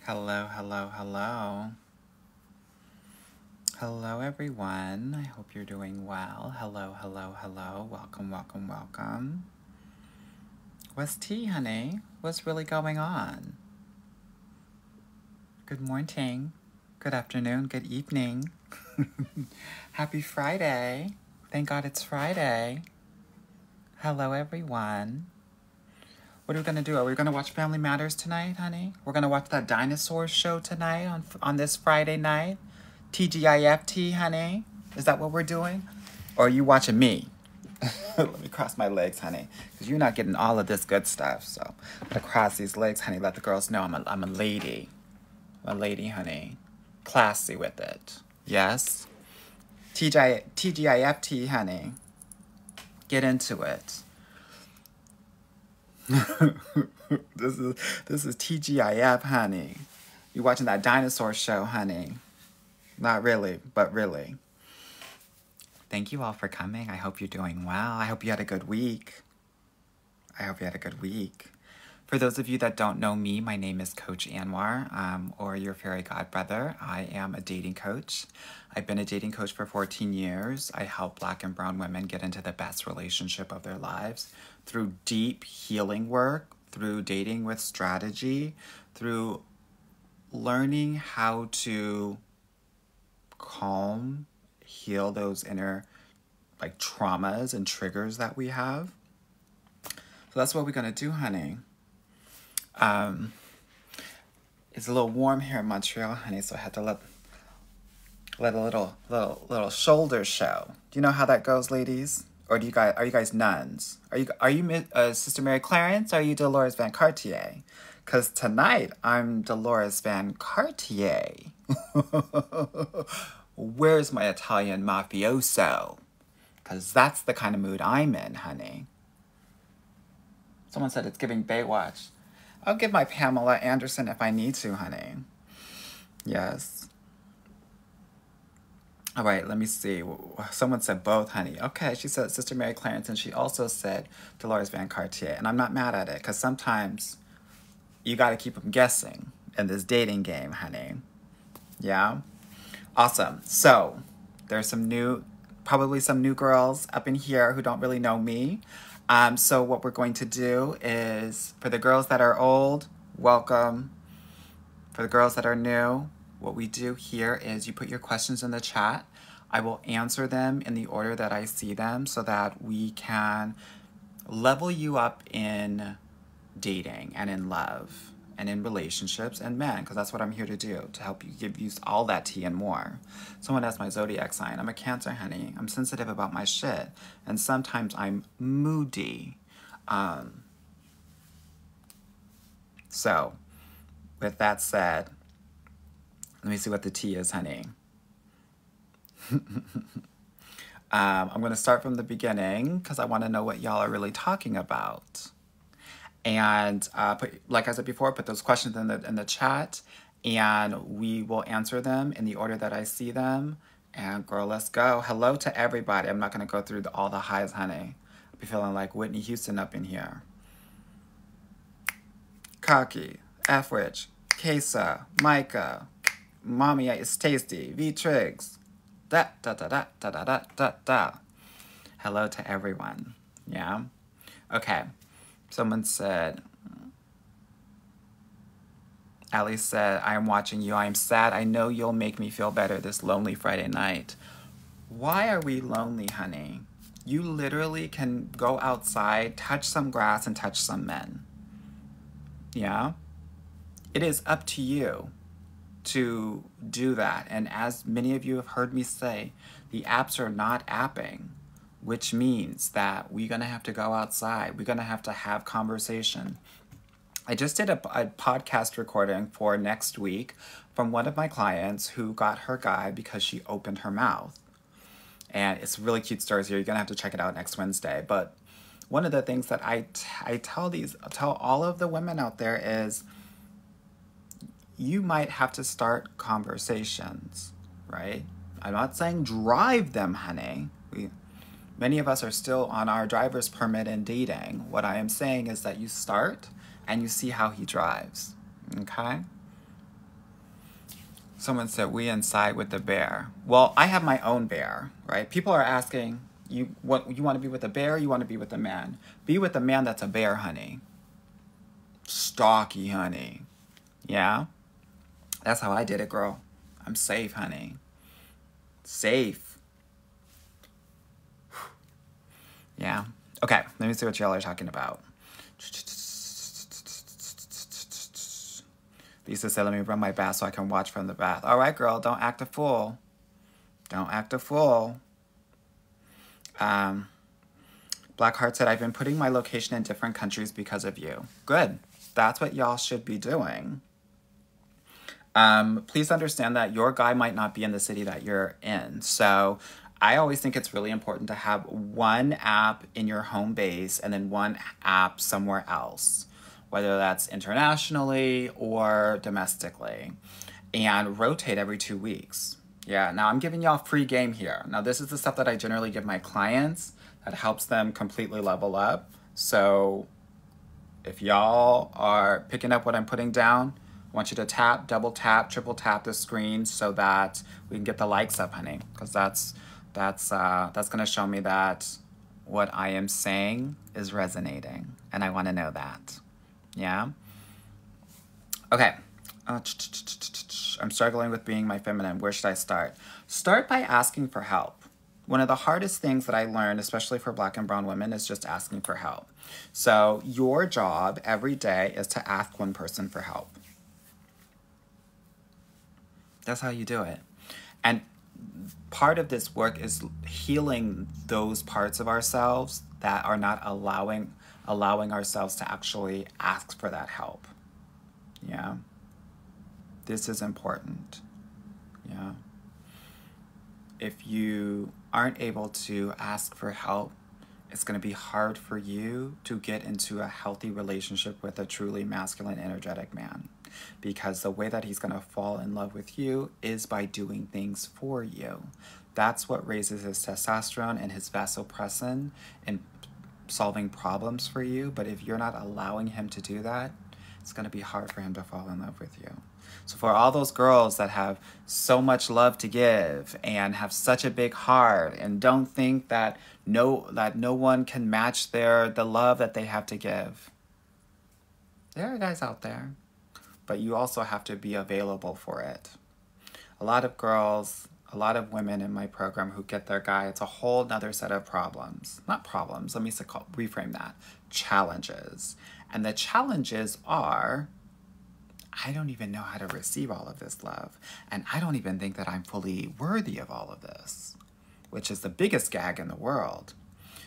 Hello, hello, hello. Hello, everyone. I hope you're doing well. Hello, hello, hello. Welcome, welcome, welcome. What's tea, honey? What's really going on? Good morning. Good afternoon. Good evening. Happy Friday. Thank God it's Friday. Hello, everyone. What are we going to do? Are we going to watch Family Matters tonight, honey? We're going to watch that dinosaur show tonight on this Friday night? TGIFT, honey? Is that what we're doing? Or are you watching me? Let me cross my legs, honey. Because you're not getting all of this good stuff. So I'm going to cross these legs, honey. Let the girls know I'm a lady. I'm a lady, honey. Classy with it. Yes? TGIFT, honey. Get into it. This is TGIF, honey. You watching that dinosaur show, honey. Not really, but really. Thank you all for coming. I hope you're doing well. I hope you had a good week. For those of you that don't know me, my name is Coach Anwar, or your fairy godbrother. I am a dating coach. I've been a dating coach for 14 years. I help Black and brown women get into the best relationship of their lives through deep healing work, through dating with strategy, through learning how to calm, heal those inner traumas and triggers that we have. So that's what we're gonna do, honey. It's a little warm here in Montreal, honey, so I had to let a little shoulder show. Do you know how that goes, ladies? Or are you guys nuns? Are you Sister Mary Clarence? Or are you Dolores Van Cartier? Because tonight I'm Dolores Van Cartier. Where's my Italian mafioso? Because that's the kind of mood I'm in, honey. Someone said it's giving Baywatch. I'll give my Pamela Anderson if I need to, honey. Yes. All right, let me see. Someone said both, honey. Okay, she said Sister Mary Clarence, and she also said Dolores Van Cartier. And I'm not mad at it, because sometimes you got to keep them guessing in this dating game, honey. Yeah? Awesome. So, there's probably some new girls up in here who don't really know me. So what we're going to do is, for the girls that are old, welcome. For the girls that are new, what we do here is you put your questions in the chat. I will answer them in the order that I see them so that we can level you up in dating and in love and in relationships and men, because that's what I'm here to do, to help you give you all that tea and more. Someone asked my zodiac sign. I'm a Cancer, honey. I'm sensitive about my shit, and sometimes I'm moody. So, with that said, let me see what the tea is, honey. I'm going to start from the beginning because I want to know what y'all are really talking about. And like I said before, put those questions in the chat, and we will answer them in the order that I see them. And girl, let's go. Hello to everybody. I'm not going to go through all the highs, honey. I'll be feeling like Whitney Houston up in here. Cocky, F-Rich, Kesa, Micah, Mommy is Tasty, V-Triggs, da. Hello to everyone. Yeah? Okay. Someone said, Allie said, I am watching you. I am sad. I know you'll make me feel better this lonely Friday night. Why are we lonely, honey? You literally can go outside, touch some grass, and touch some men. Yeah? It is up to you to do that. And as many of you have heard me say, the apps are not apping, which means that we're going to have to go outside. We're going to have conversation. I just did a podcast recording for next week from one of my clients who got her guy because she opened her mouth. And it's really cute stories here. You're going to have to check it out next Wednesday. But one of the things that I tell all of the women out there is, you might have to start conversations, right? I'm not saying drive them, honey. Many of us are still on our driver's permit and dating. What I am saying is that you start and you see how he drives, okay? Someone said, we inside with the bear. Well, I have my own bear, right? People are asking, you want to be with a bear? You want to be with a man? Be with a man that's a bear, honey. Stocky, honey. Yeah? That's how I did it, girl. I'm safe, honey. Safe. Yeah. Okay, let me see what y'all are talking about. Lisa said, let me run my bath so I can watch from the bath. All right, girl, don't act a fool. Don't act a fool. Blackheart said, I've been putting my location in different countries because of you. Good. That's what y'all should be doing. Please understand that your guy might not be in the city that you're in. So I always think it's really important to have one app in your home base and then one app somewhere else, whether that's internationally or domestically, and rotate every 2 weeks. Yeah, now I'm giving y'all free game here. Now this is the stuff that I generally give my clients that helps them completely level up. So if y'all are picking up what I'm putting down, I want you to tap, double tap, triple tap the screen so that we can get the likes up, honey. Because that's gonna show me that what I am saying is resonating, and I want to know that. Yeah. Okay. I'm struggling with being my feminine. Where should I start? Start by asking for help. One of the hardest things that I learned, especially for Black and brown women, is just asking for help. So your job every day is to ask one person for help. That's how you do it. And part of this work is healing those parts of ourselves that are not allowing ourselves to actually ask for that help. Yeah. This is important. Yeah. If you aren't able to ask for help, it's going to be hard for you to get into a healthy relationship with a truly masculine, energetic man. Because the way that he's going to fall in love with you is by doing things for you. That's what raises his testosterone and his vasopressin and solving problems for you. But if you're not allowing him to do that, it's going to be hard for him to fall in love with you. So for all those girls that have so much love to give and have such a big heart and don't think that no one can match the love that they have to give, there are guys out there. But you also have to be available for it. A lot of girls, a lot of women in my program who get their guy, it's a whole nother set of problems. Not problems, let me reframe that. Challenges. And the challenges are, I don't even know how to receive all of this love. And I don't even think that I'm fully worthy of all of this, which is the biggest gag in the world.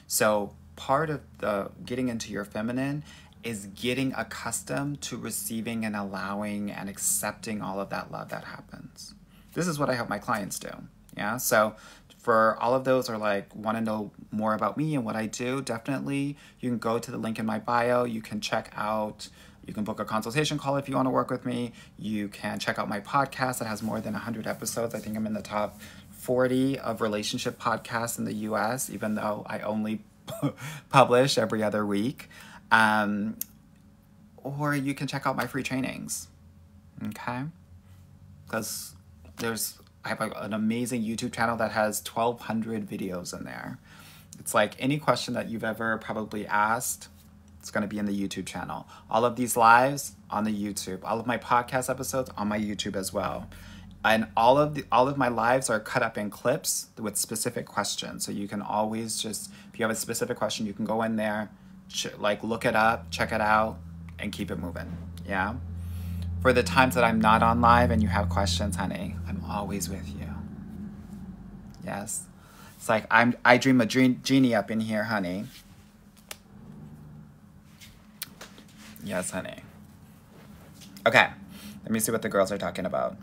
So part of the getting into your feminine is getting accustomed to receiving and allowing and accepting all of that love that happens. This is what I help my clients do. Yeah. So for all of those who are like, want to know more about me and what I do, definitely you can go to the link in my bio. You can check out, you can book a consultation call if you want to work with me. You can check out my podcast that has more than 100 episodes. I think I'm in the top 40 of relationship podcasts in the US, even though I only publish every other week. Or you can check out my free trainings, okay? Because I have an amazing YouTube channel that has 1,200 videos in there. It's like any question that you've ever probably asked, it's going to be in the YouTube channel. All of these lives on the YouTube. All of my podcast episodes on my YouTube as well. And all of my lives are cut up in clips with specific questions. So you can always just, if you have a specific question, you can go in there, look it up, check it out, and keep it moving. Yeah. For the times that I'm not on live and you have questions, honey, I'm always with you. Yes. It's like I dream a genie up in here, honey. Yes, honey. Okay. Let me see what the girls are talking about.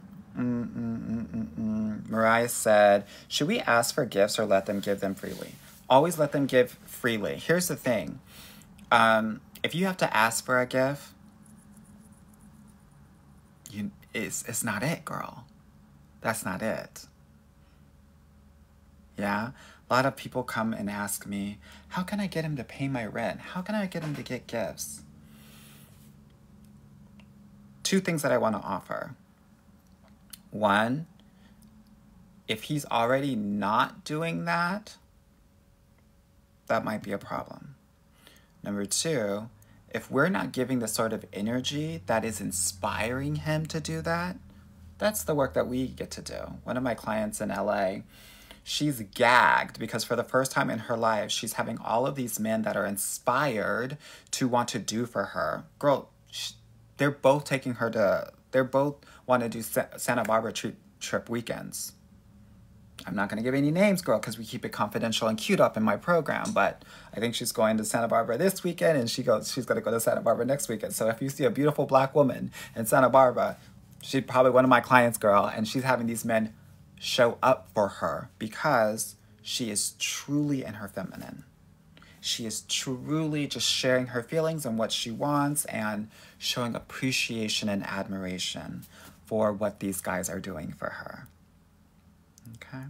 Mariah said, should we ask for gifts or let them give them freely? Always let them give freely. Here's the thing. If you have to ask for a gift, it's not it, girl. That's not it. Yeah? A lot of people come and ask me, how can I get him to pay my rent? How can I get him to get gifts? Two things that I want to offer. one, if he's already not doing that, that might be a problem. Number two, if we're not giving the sort of energy that is inspiring him to do that, that's the work that we get to do. One of my clients in LA, she's gagged because for the first time in her life, she's having all of these men that are inspired to want to do for her. Girl, they're both taking her to, they're both want to do Santa Barbara trip weekends. I'm not going to give any names, girl, because we keep it confidential and queued up in my program. But I think she's going to Santa Barbara this weekend, and she's going to go to Santa Barbara next weekend. So if you see a beautiful black woman in Santa Barbara, she's probably one of my clients, girl, and she's having these men show up for her because she is truly in her feminine. She is truly just sharing her feelings and what she wants and showing appreciation and admiration for what these guys are doing for her. Okay.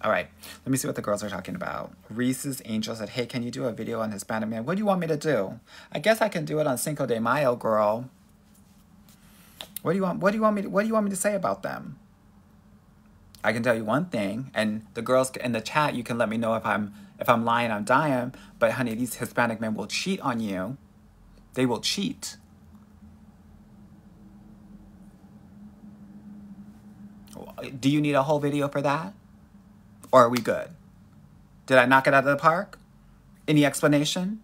All right. Let me see what the girls are talking about. Reese's Angel said, hey, can you do a video on Hispanic men? What do you want me to do? I guess I can do it on Cinco de Mayo, girl. What do you want me to say about them? I can tell you one thing, and the girls in the chat, you can let me know if I'm lying, I'm dying. But honey, these Hispanic men will cheat on you. They will cheat. Do you need a whole video for that? Or are we good? Did I knock it out of the park? Any explanation?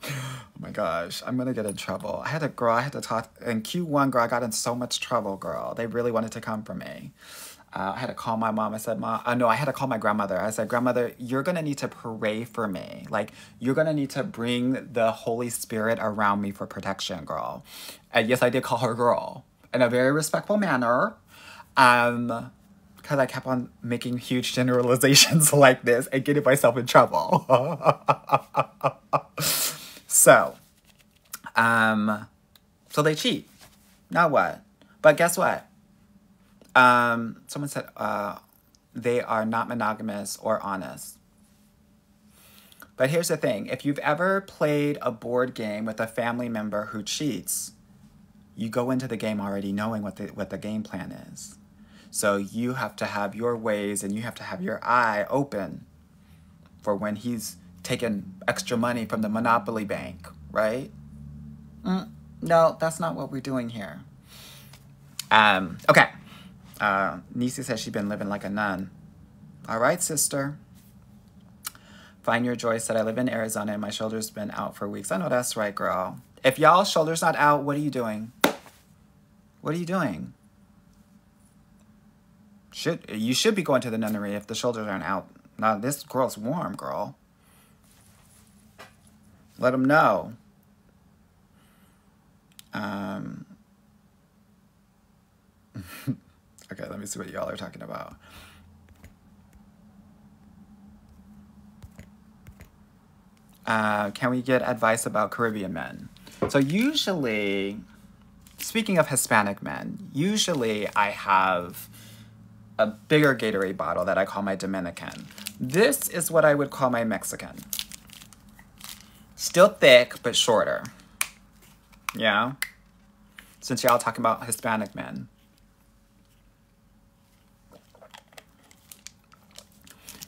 Oh my gosh, I'm gonna get in trouble. I had to talk, in Q1, girl, I got in so much trouble, girl. They really wanted to come for me. I had to call my mom. I said, Mom, no, I had to call my grandmother. I said, Grandmother, you're gonna need to pray for me. Like, you're gonna need to bring the Holy Spirit around me for protection, girl. And yes, I did call her girl in a very respectful manner. Because I kept on making huge generalizations like this and getting myself in trouble. So they cheat. Now what? But guess what? Someone said they are not monogamous or honest. But here's the thing. If you've ever played a board game with a family member who cheats, you go into the game already knowing what the game plan is. So you have to have your ways and you have to have your eye open for when he's taking extra money from the Monopoly Bank, right? No, that's not what we're doing here. Okay. Nisi says she's been living like a nun. All right, sister. Find Your Joy said, I live in Arizona and my shoulder's been out for weeks. I know that's right, girl. If y'all's shoulder's not out, what are you doing? What are you doing? You should be going to the nunnery if the shoulders aren't out. Now, this girl's warm, girl. Let them know. Okay, let me see what y'all are talking about. Can we get advice about Caribbean men? So usually, speaking of Hispanic men, usually I have a bigger Gatorade bottle that I call my Dominican. This is what I would call my Mexican. Still thick, but shorter. Yeah? Since y'all talking about Hispanic men.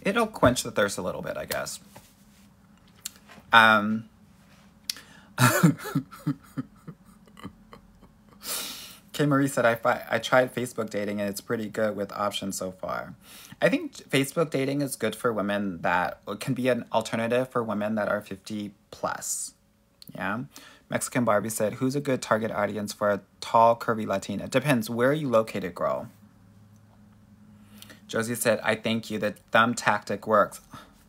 It'll quench the thirst a little bit, I guess. K. Marie said, I tried Facebook dating and it's pretty good with options so far. I think Facebook dating is good for women that can be an alternative for women that are 50 plus. Yeah. Mexican Barbie said, who's a good target audience for a tall, curvy Latina? Depends. Where are you located, girl? Josie said, I thank you. The thumb tactic works.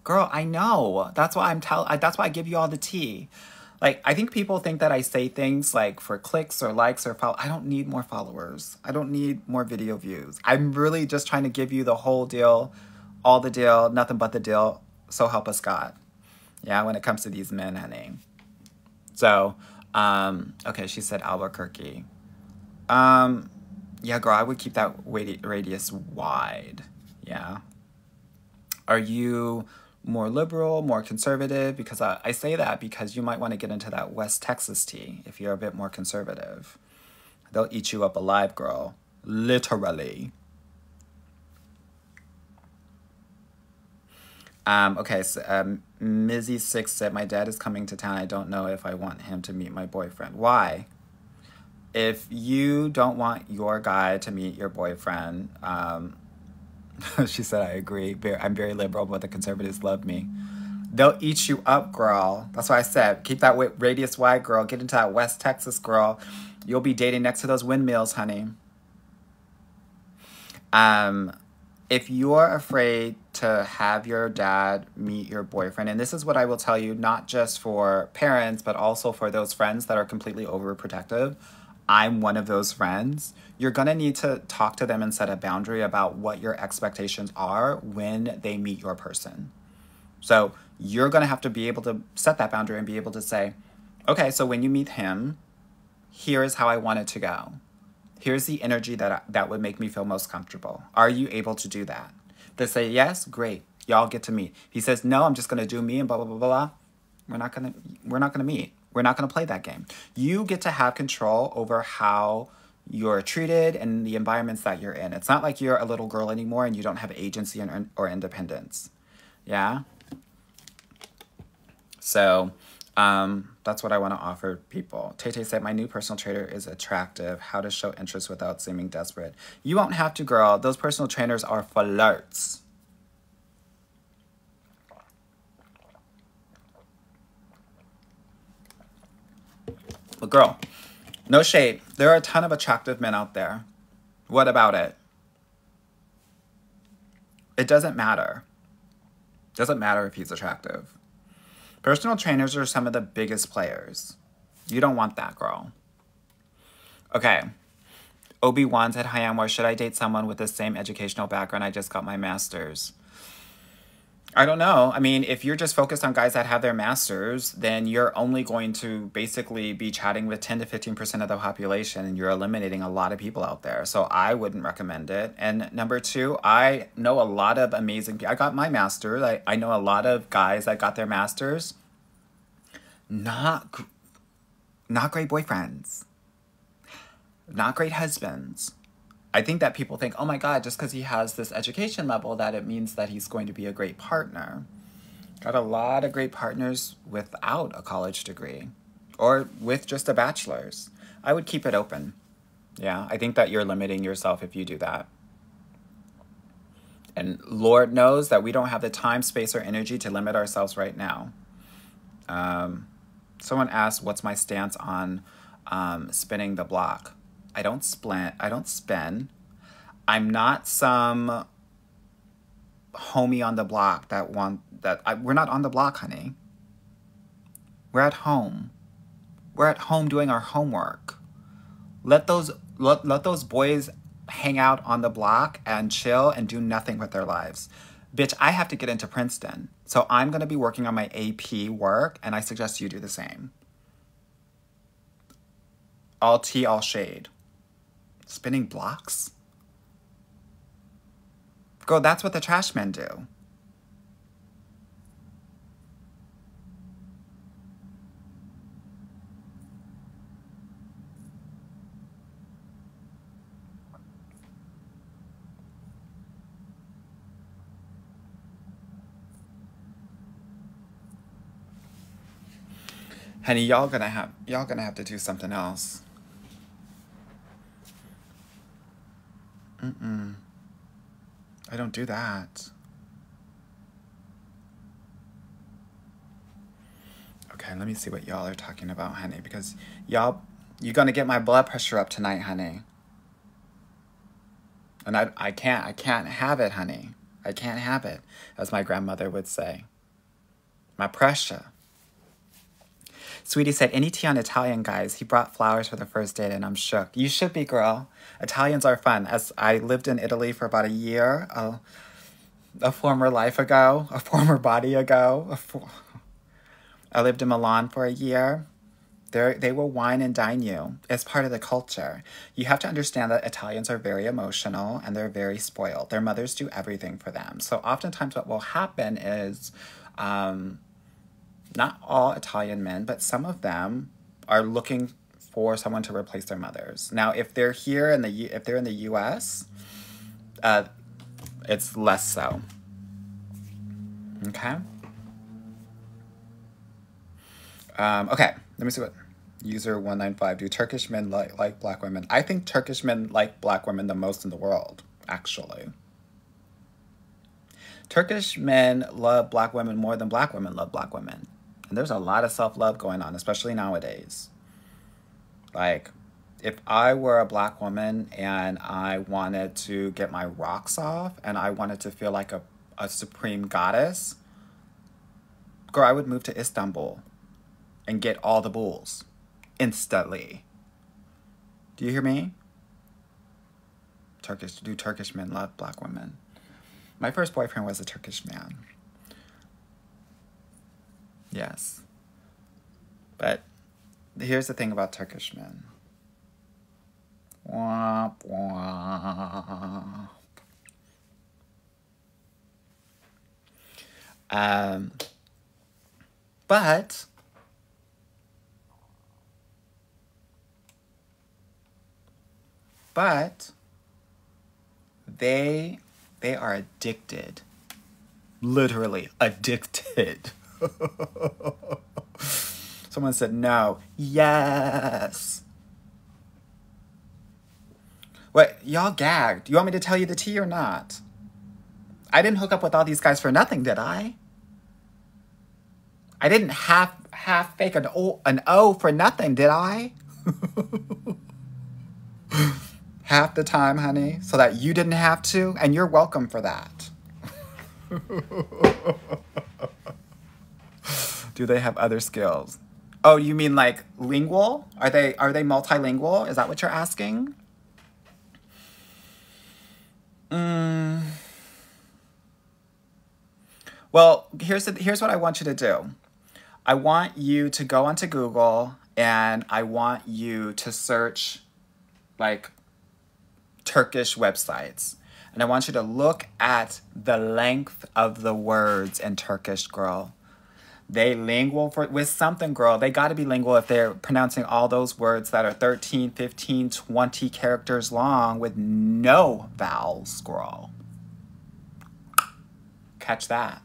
Girl, I know. That's why that's why I give you all the tea. Like, I think people think that I say things like for clicks or likes or follow. I don't need more followers. I don't need more video views. I'm really just trying to give you the whole deal, all the deal, nothing but the deal. So help us God. Yeah, when it comes to these men, honey. So, okay, she said Albuquerque. Yeah, girl, I would keep that radius wide. Yeah. Are you more liberal, more conservative, because I say that because you might want to get into that West Texas tea if you're a bit more conservative. They'll eat you up alive, girl. Literally. Okay, so Mizzy6 said, my dad is coming to town. I don't know if I want him to meet my boyfriend. Why? If you don't want your guy to meet your boyfriend, she said, I agree. I'm very liberal, but the conservatives love me. They'll eat you up, girl. That's why I said, keep that radius wide, girl. Get into that West Texas, girl. You'll be dating next to those windmills, honey. If you're afraid to have your dad meet your boyfriend, and this is what I will tell you, not just for parents, but also for those friends that are completely overprotective. I'm one of those friends. You're going to need to talk to them and set a boundary about what your expectations are when they meet your person. So you're going to have to be able to set that boundary and be able to say, okay, so when you meet him, here's how I want it to go. Here's the energy that would make me feel most comfortable. Are you able to do that? They say yes, great. Y'all get to meet. He says, no, I'm just going to do me and blah, blah, blah, blah. We're not going to meet. We're not going to play that game. You get to have control over how you're treated and the environments that you're in. It's not like you're a little girl anymore and you don't have agency or independence. Yeah? So, that's what I want to offer people. Tay said, my new personal trainer is attractive. How to show interest without seeming desperate. You won't have to, girl. Those personal trainers are flirts. But girl, no shade. There are a ton of attractive men out there. What about it? It doesn't matter. It doesn't matter if he's attractive. Personal trainers are some of the biggest players. You don't want that, girl. Okay. Obi-Wan said, hi, Anwar. Should I date someone with the same educational background? I just got my master's. I don't know. I mean, if you're just focused on guys that have their masters, then you're only going to basically be chatting with 10 to 15% of the population, and you're eliminating a lot of people out there. So I wouldn't recommend it. And number two, I know a lot of amazing people. I got my master's. I know a lot of guys that got their masters. Not great boyfriends. Not great husbands. I think that people think, oh my God, just because he has this education level, that it means that he's going to be a great partner. Got a lot of great partners without a college degree or with just a bachelor's. I would keep it open. Yeah, I think that you're limiting yourself if you do that. And Lord knows that we don't have the time, space, or energy to limit ourselves right now. Someone asked, what's my stance on spinning the block? I don't spin. I'm not some homie on the block we're not on the block, honey. We're at home. We're at home doing our homework. Let those boys hang out on the block and chill and do nothing with their lives. Bitch, I have to get into Princeton. So I'm going to be working on my AP work, and I suggest you do the same. All tea, all shade. Spinning blocks? Girl, that's what the trash men do. Honey, y'all gonna have to do something else. I don't do that. Okay, let me see what y'all are talking about, honey, because you're gonna get my blood pressure up tonight, honey. And I can't have it, honey. I can't have it, as my grandmother would say. My pressure. Sweetie said, any tea on Italian guys? He brought flowers for the first date and I'm shook. You should be, girl. Italians are fun. As I lived in Italy for about a year, a former life ago, a former body ago. I lived in Milan for a year. They will wine and dine you. It's part of the culture. You have to understand that Italians are very emotional and they're very spoiled. Their mothers do everything for them. So oftentimes what will happen is Not all Italian men, but some of them are looking for someone to replace their mothers. Now, if they're here if they're in the U.S., it's less so. Okay. Okay. Let me see what user 195 do. Turkish men like black women? I think Turkish men like black women the most in the world, actually. Turkish men love black women more than black women love black women. And there's a lot of self-love going on, especially nowadays. Like, if I were a black woman and I wanted to get my rocks off and I wanted to feel like a supreme goddess, girl, I would move to Istanbul and get all the bulls instantly. Do you hear me? Do Turkish men love black women? My first boyfriend was a Turkish man. Yes. But here's the thing about Turkish men. Womp womp. But they are addicted. Literally addicted. Someone said no. Yes. What? Y'all gagged. You want me to tell you the tea or not? I didn't hook up with all these guys for nothing, did I? I didn't half fake an O for nothing, did I? Half the time, honey, so that you didn't have to, and you're welcome for that. Do they have other skills? Oh, you mean like lingual? Are they multilingual? Is that what you're asking? Well, here's what I want you to do. I want you to go onto Google and I want you to search like Turkish websites. And I want you to look at the length of the words in Turkish, girl. They lingual with something, girl. They got to be lingual if they're pronouncing all those words that are 13, 15, 20 characters long with no vowels, girl. Catch that.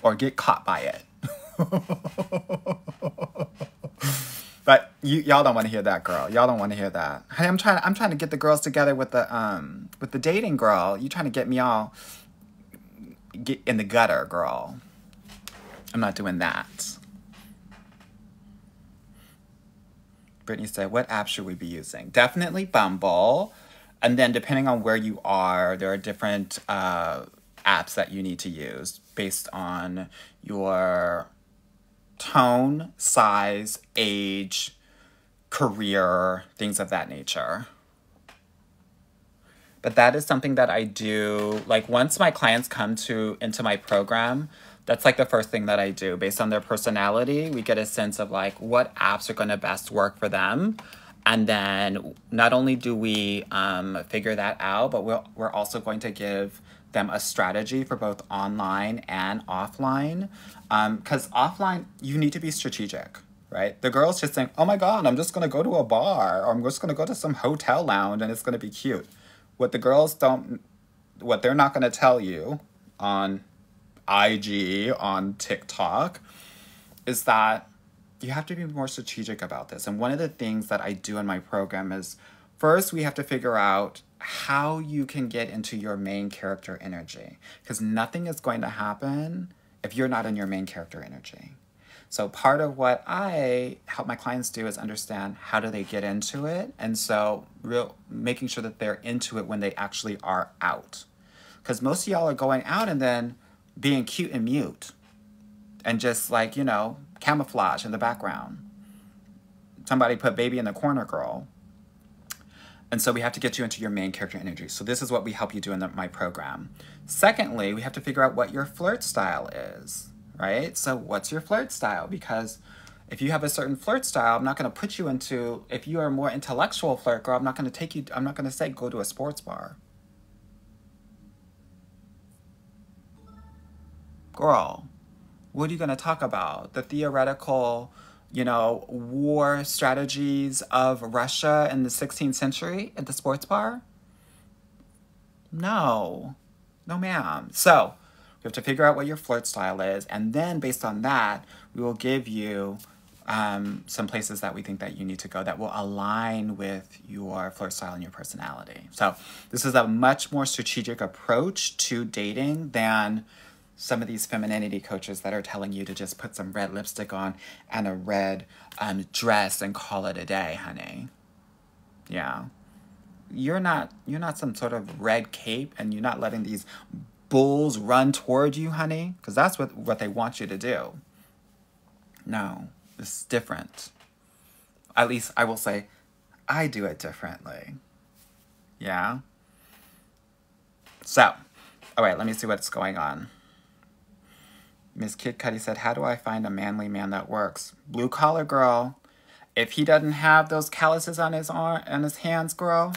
Or get caught by it. But y'all don't want to hear that, girl. Y'all don't want to hear that. Hey, I'm trying to get the girls together with the dating, girl. You trying to get me all get in the gutter, girl. I'm not doing that. Brittany said, what app should we be using? Definitely Bumble. And then depending on where you are, there are different apps that you need to use based on your tone, size, age, career, things of that nature. But that is something that I do. Like once my clients come into my program, that's like the first thing that I do. Based on their personality, we get a sense of like what apps are going to best work for them. And then not only do we figure that out, but we're also going to give them a strategy for both online and offline. Because offline, you need to be strategic, right? The girls just think, oh my God, I'm just going to go to a bar or I'm just going to go to some hotel lounge and it's going to be cute. What they're not going to tell you on IG, on TikTok, is that you have to be more strategic about this. And one of the things that I do in my program is first we have to figure out how you can get into your main character energy. Because nothing is going to happen if you're not in your main character energy. So part of what I help my clients do is understand how do they get into it. And so making sure that they're into it when they actually are out. Because most of y'all are going out and then being cute and mute. And just like, camouflage in the background. Somebody put baby in the corner, girl. And so we have to get you into your main character energy. So this is what we help you do in my program. Secondly, we have to figure out what your flirt style is, right? So what's your flirt style? Because if you have a certain flirt style, I'm not going to put you into, if you are a more intellectual flirt girl, I'm not going to say go to a sports bar. Girl, What are you going to talk about? The theoretical, war strategies of Russia in the 16th century at the sports bar? No. No, ma'am. So, we have to figure out what your flirt style is, and then based on that, we will give you some places that we think that you need to go that will align with your flirt style and your personality. So this is a much more strategic approach to dating than some of these femininity coaches that are telling you to just put some red lipstick on and a red dress and call it a day, honey. Yeah. You're not some sort of red cape, and you're not letting these bulls run toward you, honey, because that's what they want you to do. No. It's different. At least I will say, I do it differently. Yeah? So, all right, let me see what's going on. Miss Kid Cudi said, how do I find a manly man that works? Blue collar girl. If he doesn't have those calluses on his arm and his hands, girl,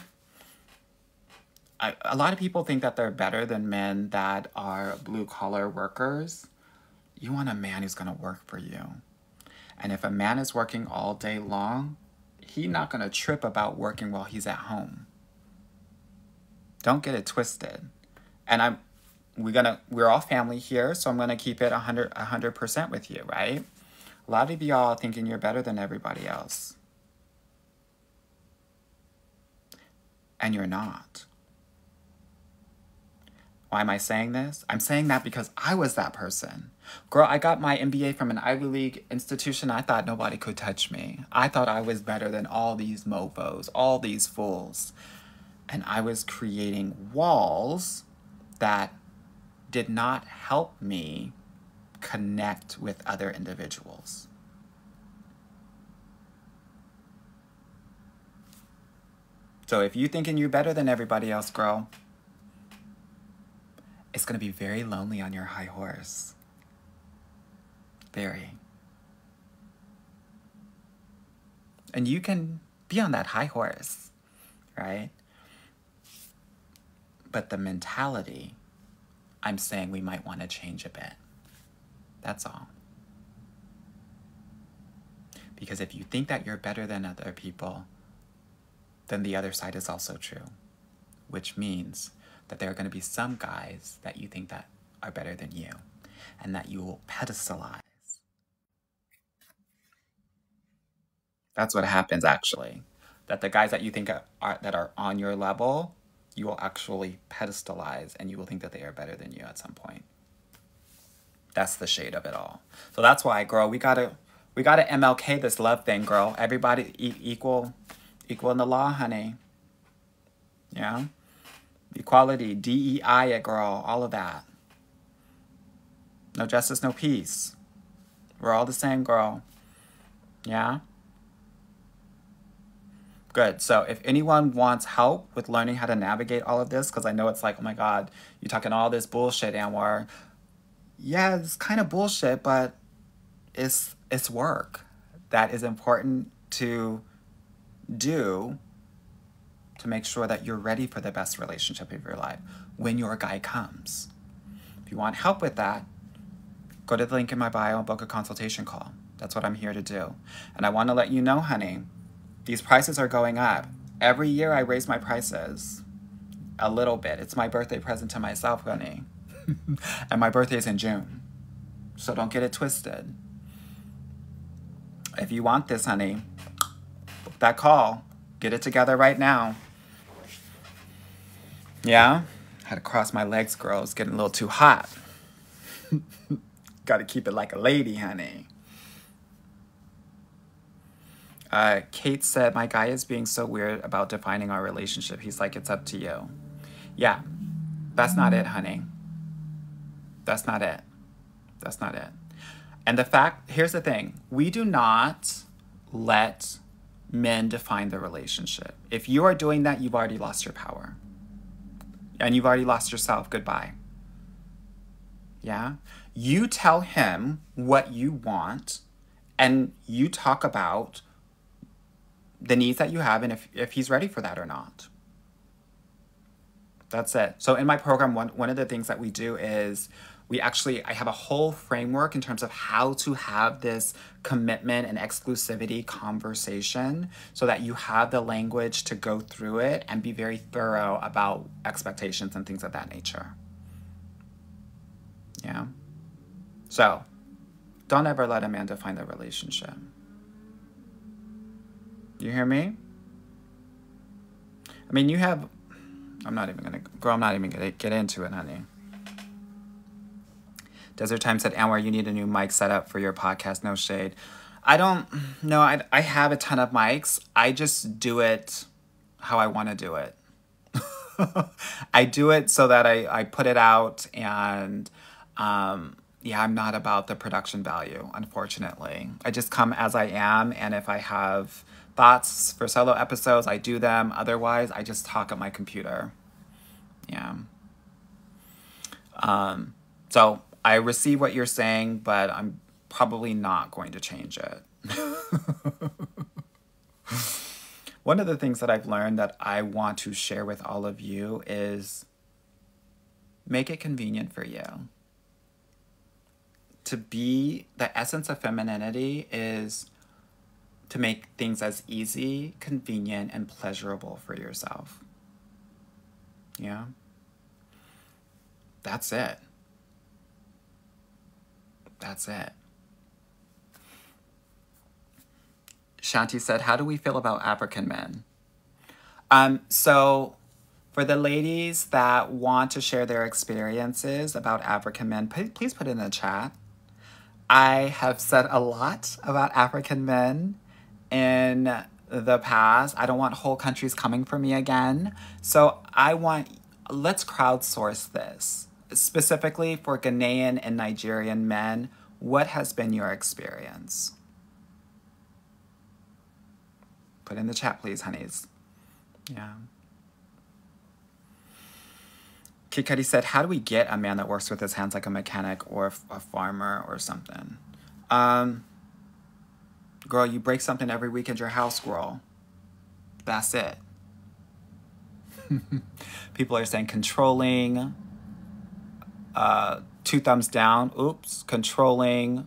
a lot of people think that they're better than men that are blue collar workers. You want a man who's going to work for you. And if a man is working all day long, he's not going to trip about working while he's at home. Don't get it twisted. And we're all family here, so I'm going to keep it 100% with you, right? A lot of y'all are thinking you're better than everybody else. And you're not. Why am I saying this? I'm saying that because I was that person. Girl, I got my MBA from an Ivy League institution. I thought nobody could touch me. I thought I was better than all these mofos, all these fools. And I was creating walls that did not help me connect with other individuals. So if you're thinking you're better than everybody else, girl, it's going to be very lonely on your high horse. Very. And you can be on that high horse, right? But the mentality, I'm saying we might want to change a bit. That's all. Because if you think that you're better than other people, then the other side is also true. Which means that there are going to be some guys that you think that are better than you, and that you will pedestalize. That's what happens, actually. That the guys that you think that are on your level, you will actually pedestalize, and you will think that they are better than you at some point. That's the shade of it all. So that's why, girl, we gotta MLK this love thing, girl. Everybody equal in the law, honey. Yeah? Equality, DEI it, girl, all of that. No justice, no peace. We're all the same, girl. Yeah? Good. So if anyone wants help with learning how to navigate all of this, because I know it's like, oh my God, you're talking all this bullshit, Anwar. Yeah, it's kind of bullshit, but it's work that is important to do to make sure that you're ready for the best relationship of your life when your guy comes. If you want help with that, go to the link in my bio and book a consultation call. That's what I'm here to do. And I want to let you know, honey, these prices are going up. Every year I raise my prices a little bit. It's my birthday present to myself, honey. And my birthday is in June. So don't get it twisted. If you want this, honey, book that call. Get it together right now. Yeah? Had to cross my legs, girl. It's getting a little too hot. Gotta keep it like a lady, honey. Kate said, my guy is being so weird about defining our relationship. He's like, it's up to you. Yeah, that's not it, honey. That's not it. That's not it. And here's the thing. We do not let men define the relationship. If you are doing that, you've already lost your power. And you've already lost yourself. Goodbye. Yeah? You tell him what you want, and you talk about the needs that you have and if he's ready for that or not. That's it. So in my program, one of the things that we do is I have a whole framework in terms of how to have this commitment and exclusivity conversation so that you have the language to go through it and be very thorough about expectations and things of that nature. Yeah. So don't ever let a man define the relationship. You hear me? I mean, I'm not even gonna get into it, honey. Desert Time said, Anwar, you need a new mic setup for your podcast. No shade. I don't know. I have a ton of mics. I just do it how I want to do it. I do it so that I put it out, and yeah, I'm not about the production value, unfortunately. I just come as I am, and if I have thoughts for solo episodes, I do them. Otherwise, I just talk at my computer. Yeah. So I receive what you're saying, but I'm probably not going to change it. One of the things that I've learned that I want to share with all of you is make it convenient for you. The essence of femininity is to make things as easy, convenient, and pleasurable for yourself. Yeah? That's it. That's it. Shanti said, how do we feel about African men? So for the ladies that want to share their experiences about African men, please put it in the chat. I have said a lot about African men in the past. I don't want whole countries coming for me again. So let's crowdsource this. Specifically for Ghanaian and Nigerian men, what has been your experience? Put in the chat, please, honeys. Yeah. Kid Cudi said, how do we get a man that works with his hands like a mechanic or a farmer or something? Girl, you break something every week at your house, girl. That's it. People are saying controlling. 2 thumbs down. Oops. Controlling.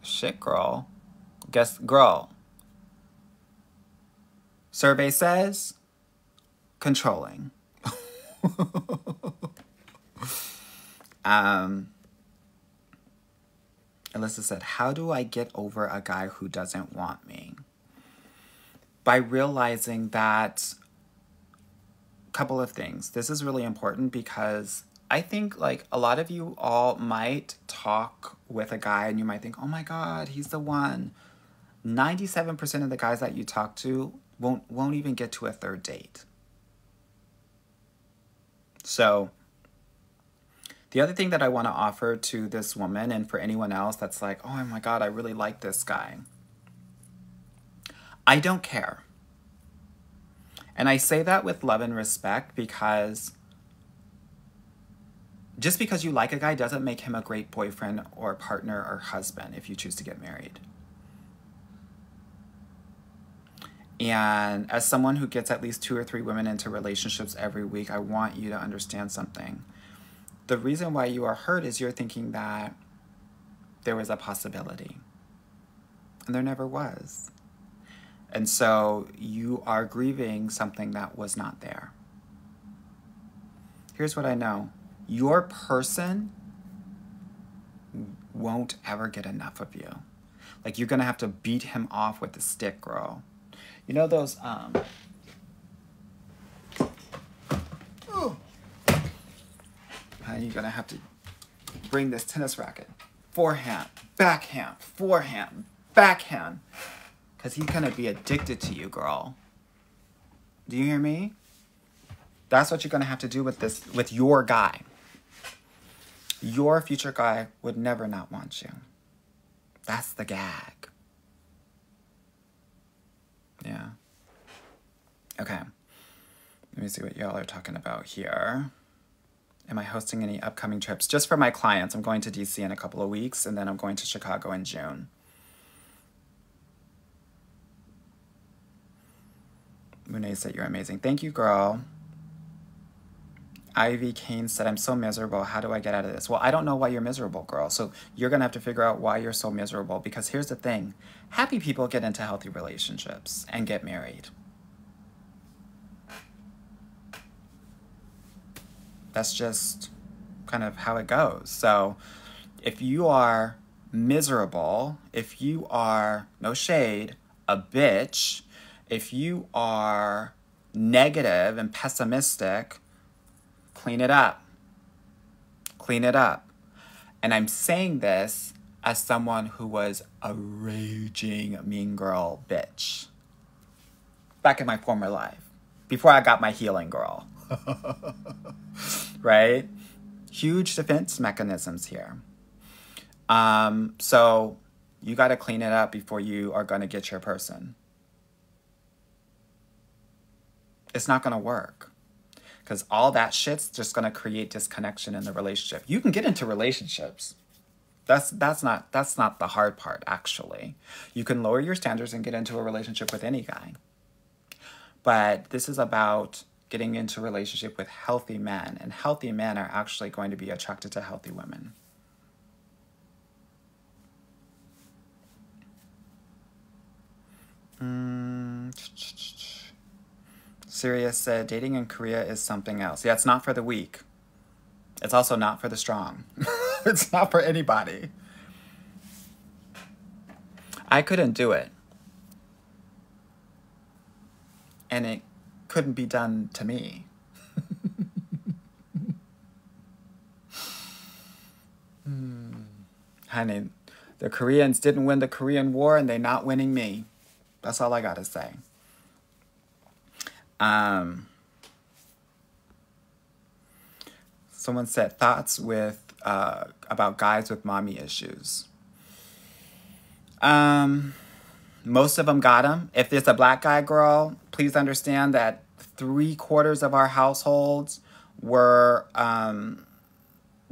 Shit, girl. Girl. Survey says controlling. Alyssa said, how do I get over a guy who doesn't want me? By realizing that, couple of things. This is really important because I think like a lot of you all might talk with a guy and you might think, oh my God, he's the one. 97% of the guys that you talk to won't even get to a 3rd date. So the other thing that I want to offer to this woman and for anyone else that's like, oh my God, I really like this guy. I don't care. And I say that with love and respect because just because you like a guy doesn't make him a great boyfriend or partner or husband if you choose to get married. And as someone who gets at least 2 or 3 women into relationships every week, I want you to understand something. The reason why you are hurt is you're thinking that there was a possibility. And there never was. And so you are grieving something that was not there. Here's what I know. Your person won't ever get enough of you. Like, you're going to have to beat him off with a stick, girl. You know those, you're going to have to bring this tennis racket. Forehand, backhand, forehand, backhand. Because he's going to be addicted to you, girl. Do you hear me? That's what you're going to have to do with your guy. Your future guy would never not want you. That's the gag. Yeah. Okay. Let me see what y'all are talking about here. Am I hosting any upcoming trips? Just for my clients. I'm going to DC in a couple of weeks, and then I'm going to Chicago in June. Monet said, you're amazing. Thank you, girl. Ivy Kane said, I'm so miserable. How do I get out of this? Well, I don't know why you're miserable, girl. So you're going to have to figure out why you're so miserable, because here's the thing. Happy people get into healthy relationships and get married. That's just kind of how it goes. So if you are miserable, if you are, no shade, a bitch, if you are negative and pessimistic, clean it up. Clean it up. And I'm saying this as someone who was a raging mean girl bitch back in my former life, before I got my healing girl. Right? Huge defense mechanisms here. So you got to clean it up before you are going to get your person. It's not going to work, because all that shit's just going to create disconnection in the relationship. You can get into relationships. That's not the hard part, actually. You can lower your standards and get into a relationship with any guy. But this is about getting into a relationship with healthy men, and healthy men are actually going to be attracted to healthy women. Sirius said, dating in Korea is something else. Yeah, it's not for the weak. It's also not for the strong. It's not for anybody. I couldn't do it. And it couldn't be done to me. Honey, the Koreans didn't win the Korean War, and they're not winning me. That's all I gotta say. Someone said, thoughts with about guys with mommy issues. Most of them got them. If it's a black guy, girl, please understand that 3/4 of our households were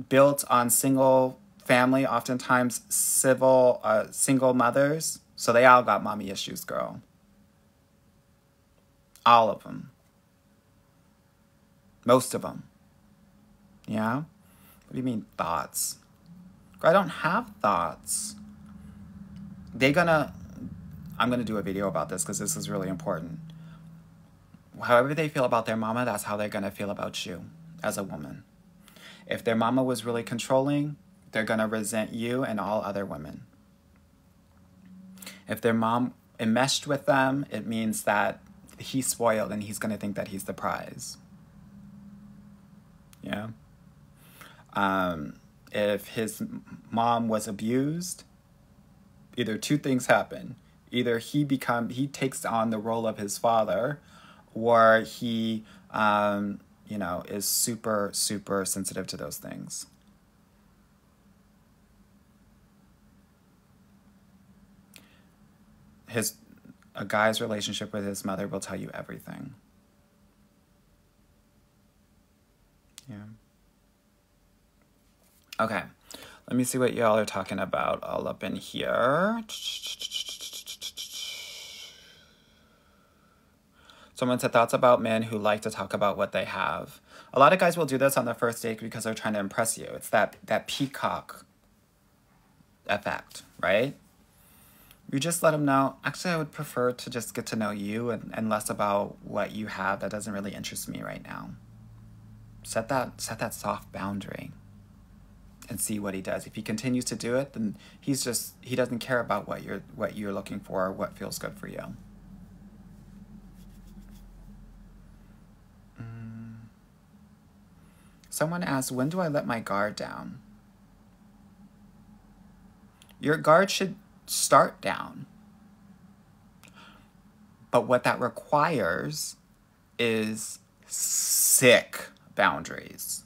built on single family, oftentimes single mothers. So they all got mommy issues, girl. All of them. Most of them. Yeah? What do you mean, thoughts? Girl, I don't have thoughts. I'm gonna do a video about this because this is really important. However they feel about their mama, that's how they're gonna feel about you as a woman. If their mama was really controlling, they're gonna resent you and all other women. If their mom enmeshed with them, it means that he's spoiled and he's gonna think that he's the prize. Yeah? If his mom was abused, either two things happen. Either he takes on the role of his father, or he, is super, super sensitive to those things. A guy's relationship with his mother will tell you everything. Yeah. Okay. Let me see what y'all are talking about all up in here. Someone said, thoughts about men who like to talk about what they have. A lot of guys will do this on the first date because they're trying to impress you. It's that peacock effect, right? You just let them know, actually, I would prefer to just get to know you and less about what you have. That doesn't really interest me right now. Set that soft boundary and see what he does. If he continues to do it, then he doesn't care about what you're looking for or what feels good for you. Someone asked, when do I let my guard down? Your guard should start down. But what that requires is sick boundaries.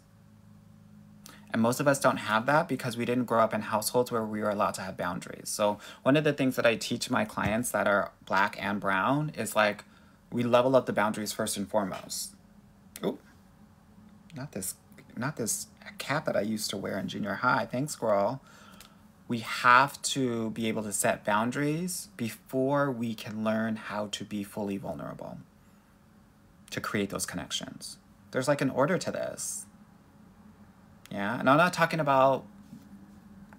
And most of us don't have that because we didn't grow up in households where we were allowed to have boundaries. So one of the things that I teach my clients that are black and brown is like, we level up the boundaries first and foremost. Ooh, not this cap that I used to wear in junior high. Thanks, girl. We have to be able to set boundaries before we can learn how to be fully vulnerable, to create those connections. There's like an order to this. Yeah, and I'm not talking about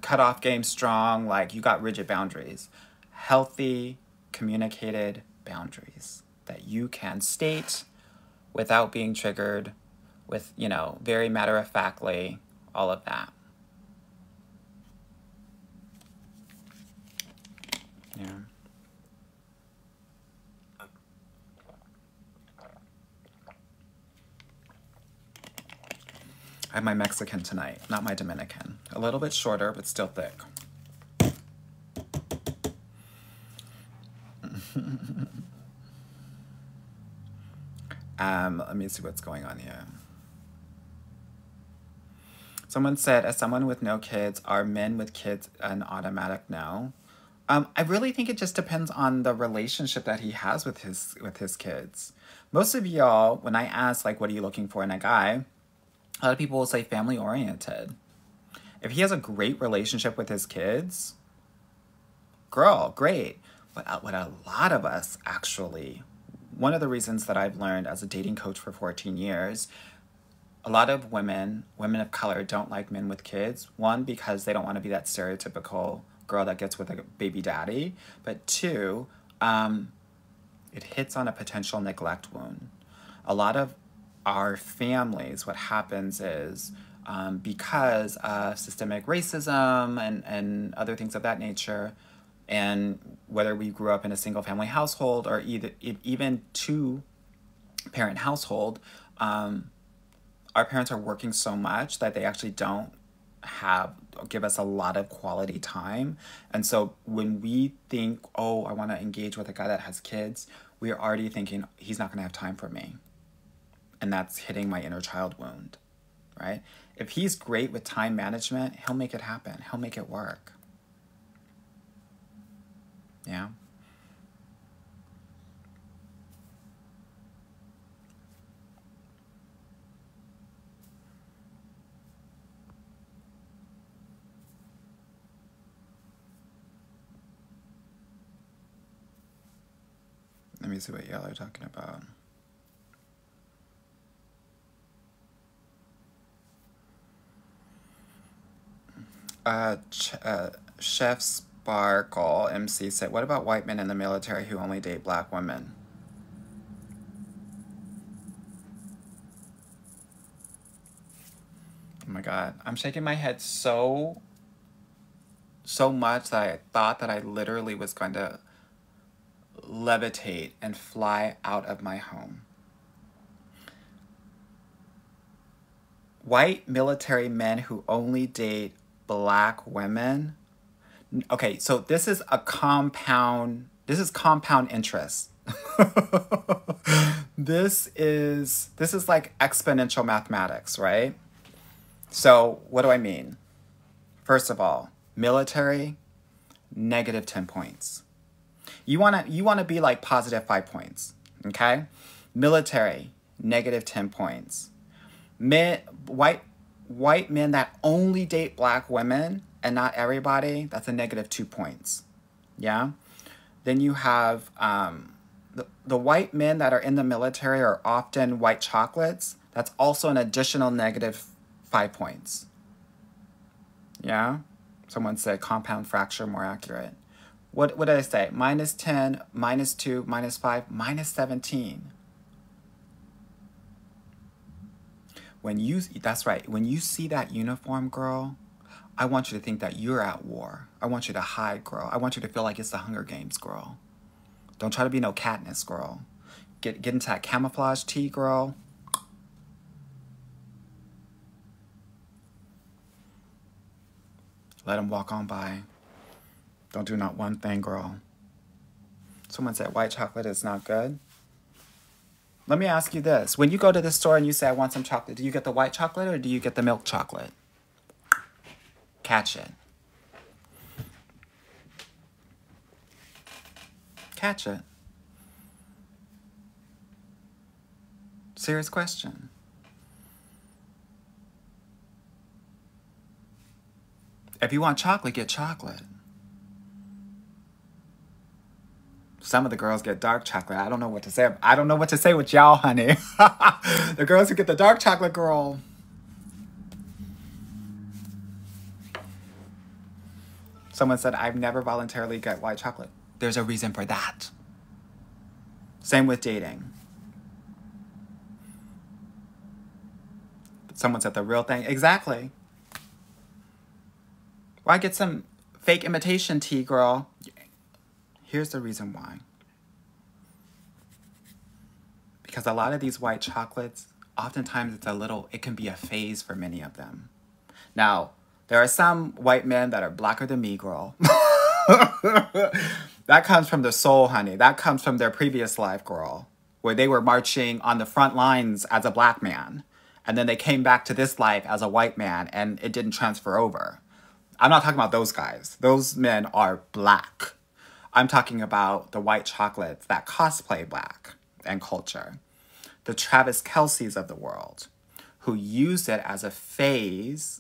cutoff game strong, like you got rigid boundaries. Healthy, communicated boundaries that you can state without being triggered, with, you know, very matter of factly, all of that. Yeah. I have my Mexican tonight, not my Dominican. A little bit shorter, but still thick. Let me see what's going on here. Someone said, as someone with no kids, are men with kids an automatic no? I really think it just depends on the relationship that he has with his kids. Most of y'all, when I ask, like, what are you looking for in a guy, a lot of people will say family oriented. If he has a great relationship with his kids, girl, great. But what a lot of us actually, one of the reasons that I've learned as a dating coach for 14 years, a lot of women of color, don't like men with kids. One, because they don't want to be that stereotypical girl that gets with a baby daddy. But two, it hits on a potential neglect wound. A lot of our families, what happens is, because of systemic racism and other things of that nature, and whether we grew up in a single family household or even two-parent household, our parents are working so much that they actually don't give us a lot of quality time. And so when we think, oh, I want to engage with a guy that has kids, we are already thinking he's not going to have time for me. And that's hitting my inner child wound, right? If he's great with time management, he'll make it happen. He'll make it work. Yeah. Let me see what y'all are talking about. Chef Sparkle MC said, what about white men in the military who only date black women? Oh my God. I'm shaking my head so much that I thought that I literally was going to levitate and fly out of my home. White military men who only date black women. Okay, so this is compound interest. This is like exponential mathematics, right? So what do I mean? First of all, military, negative 10 points. You wanna be like positive 5 points, okay? Military, negative 10 points. White men that only date black women and not everybody, that's a negative 2 points. Yeah? Then you have the white men that are in the military are often white chocolates. That's also an additional negative 5 points. Yeah? Someone said compound fracture more accurate. What did I say? Minus 10, minus 2, minus 5, minus 17. That's right. When you see that uniform, girl, I want you to think that you're at war. I want you to hide, girl. I want you to feel like it's the Hunger Games, girl. Don't try to be no Katniss, girl. Get into that camouflage tee, girl. Let them walk on by. Don't do not one thing, girl. Someone said white chocolate is not good. Let me ask you this. When you go to the store and you say, I want some chocolate, do you get the white chocolate or do you get the milk chocolate? Catch it. Catch it. Serious question. If you want chocolate, get chocolate. Some of the girls get dark chocolate. I don't know what to say. I don't know what to say with y'all, honey. The girls who get the dark chocolate, girl. Someone said, I've never voluntarily get white chocolate. There's a reason for that. Same with dating. Someone said the real thing. Exactly. Why get some fake imitation tea, girl? Here's the reason why. Because a lot of these white chocolates, oftentimes it can be a phase for many of them. Now, there are some white men that are blacker than me, girl. That comes from the soul, honey. That comes from their previous life, girl, where they were marching on the front lines as a black man. And then they came back to this life as a white man, and it didn't transfer over. I'm not talking about those guys. Those men are black. I'm talking about the white chocolates that cosplay black and culture. The Travis Kelce's of the world, who use it as a phase,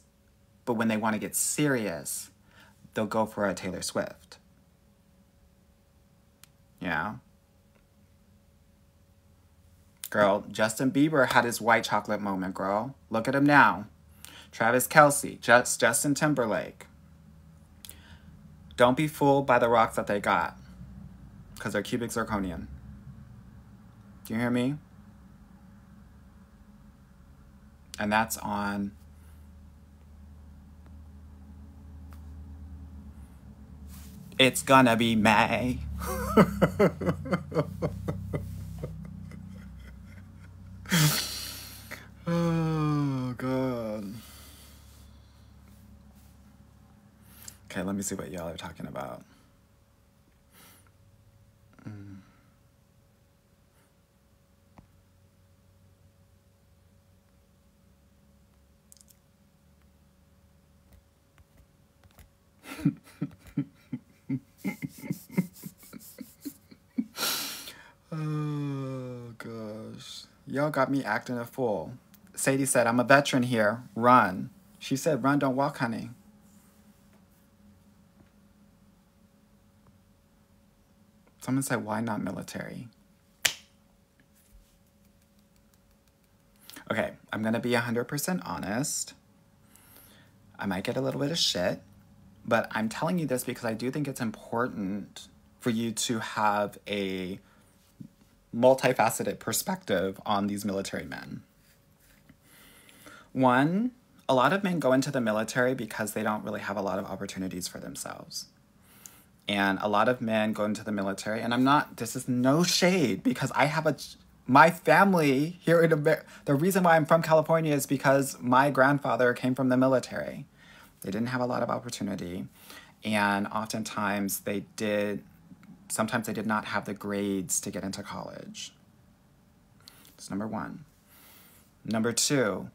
but when they want to get serious, they'll go for a Taylor Swift. Yeah. Girl, Justin Bieber had his white chocolate moment, girl. Look at him now. Travis Kelce, Justin Timberlake. Don't be fooled by the rocks that they got, because they're cubic zirconium. Do you hear me? And that's on It's Gonna Be May. Oh, God. Okay, let me see what y'all are talking about. Oh, gosh. Y'all got me acting a fool. Sadie said, I'm a veteran here. Run. She said, run, don't walk, honey. Someone said, why not military? Okay, I'm going to be 100% honest. I might get a little bit of shit, but I'm telling you this because I do think it's important for you to have a multifaceted perspective on these military men. One, a lot of men go into the military because they don't really have a lot of opportunities for themselves. And a lot of men go into the military, and this is no shade, because my family here in America, the reason why I'm from California is because my grandfather came from the military. They didn't have a lot of opportunity, and oftentimes sometimes they did not have the grades to get into college. That's number one. Number two,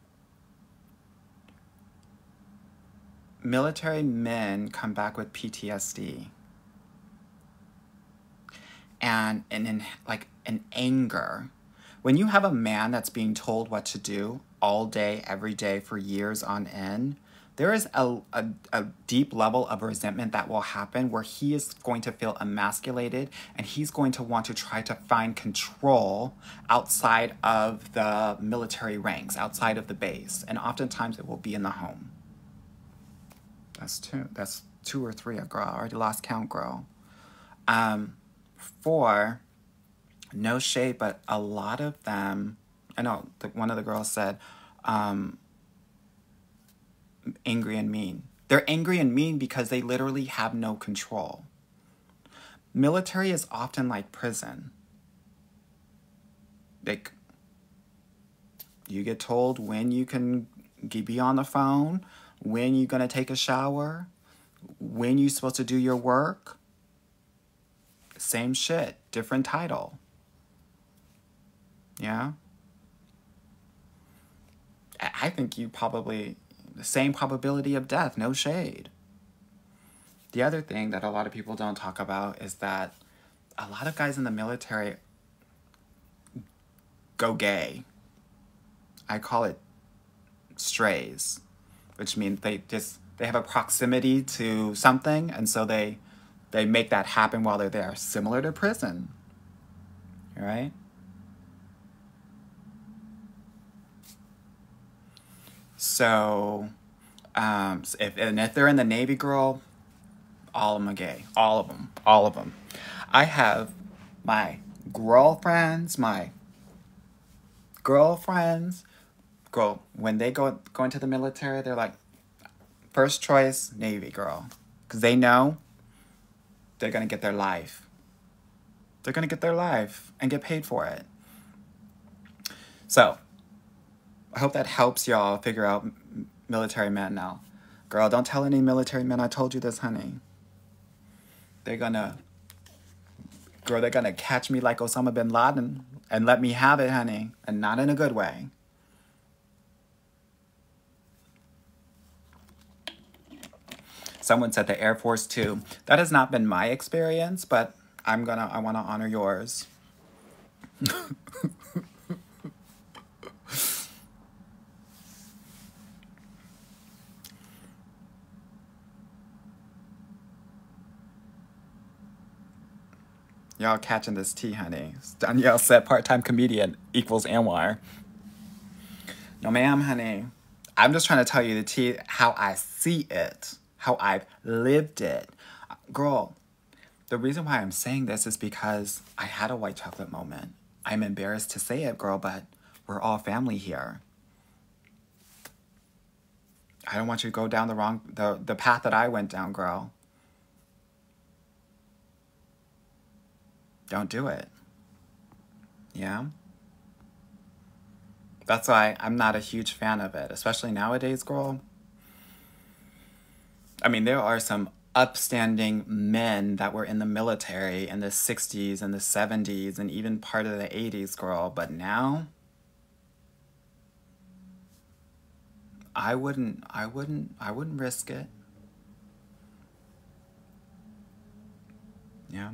military men come back with PTSD. And an anger. When you have a man that's being told what to do all day, every day, for years on end, there is a deep level of resentment that will happen where he is going to feel emasculated, and he's going to want to try to find control outside of the military ranks, outside of the base. And oftentimes it will be in the home. That's two or three, girl. I already lost count, girl. 4, no shade, but a lot of them, I know one of the girls said, angry and mean. They're angry and mean because they literally have no control. Military is often like prison. You get told when you can be on the phone, when you're going to take a shower, when you're supposed to do your work. Same shit, different title. Yeah? I think the same probability of death, no shade. The other thing that a lot of people don't talk about is that a lot of guys in the military go gay. I call it strays, which means they have a proximity to something, and so they make that happen while they're there, similar to prison. All right? So, if they're in the Navy, girl, all of them are gay. All of them. All of them. I have my girlfriends, girl, when they go into the military, they're like, first choice, Navy, girl. Because they know they're going to get their life. They're going to get their life and get paid for it. So, I hope that helps y'all figure out military men now. Girl, don't tell any military men I told you this, honey. They're gonna catch me like Osama bin Laden and let me have it, honey. And not in a good way. Someone said the Air Force too. That has not been my experience, but I want to honor yours. Y'all catching this tea, honey. Danielle said part-time comedian equals Anwar. No, ma'am, honey. I'm just trying to tell you the tea, how I see it, how I've lived it. Girl, the reason why I'm saying this is because I had a white chocolate moment. I'm embarrassed to say it, girl, but we're all family here. I don't want you to go down the path that I went down, girl. Don't do it. Yeah? That's why I'm not a huge fan of it, especially nowadays, girl. I mean, there are some upstanding men that were in the military in the 60s and the 70s and even part of the 80s, girl. But now, I wouldn't risk it. Yeah.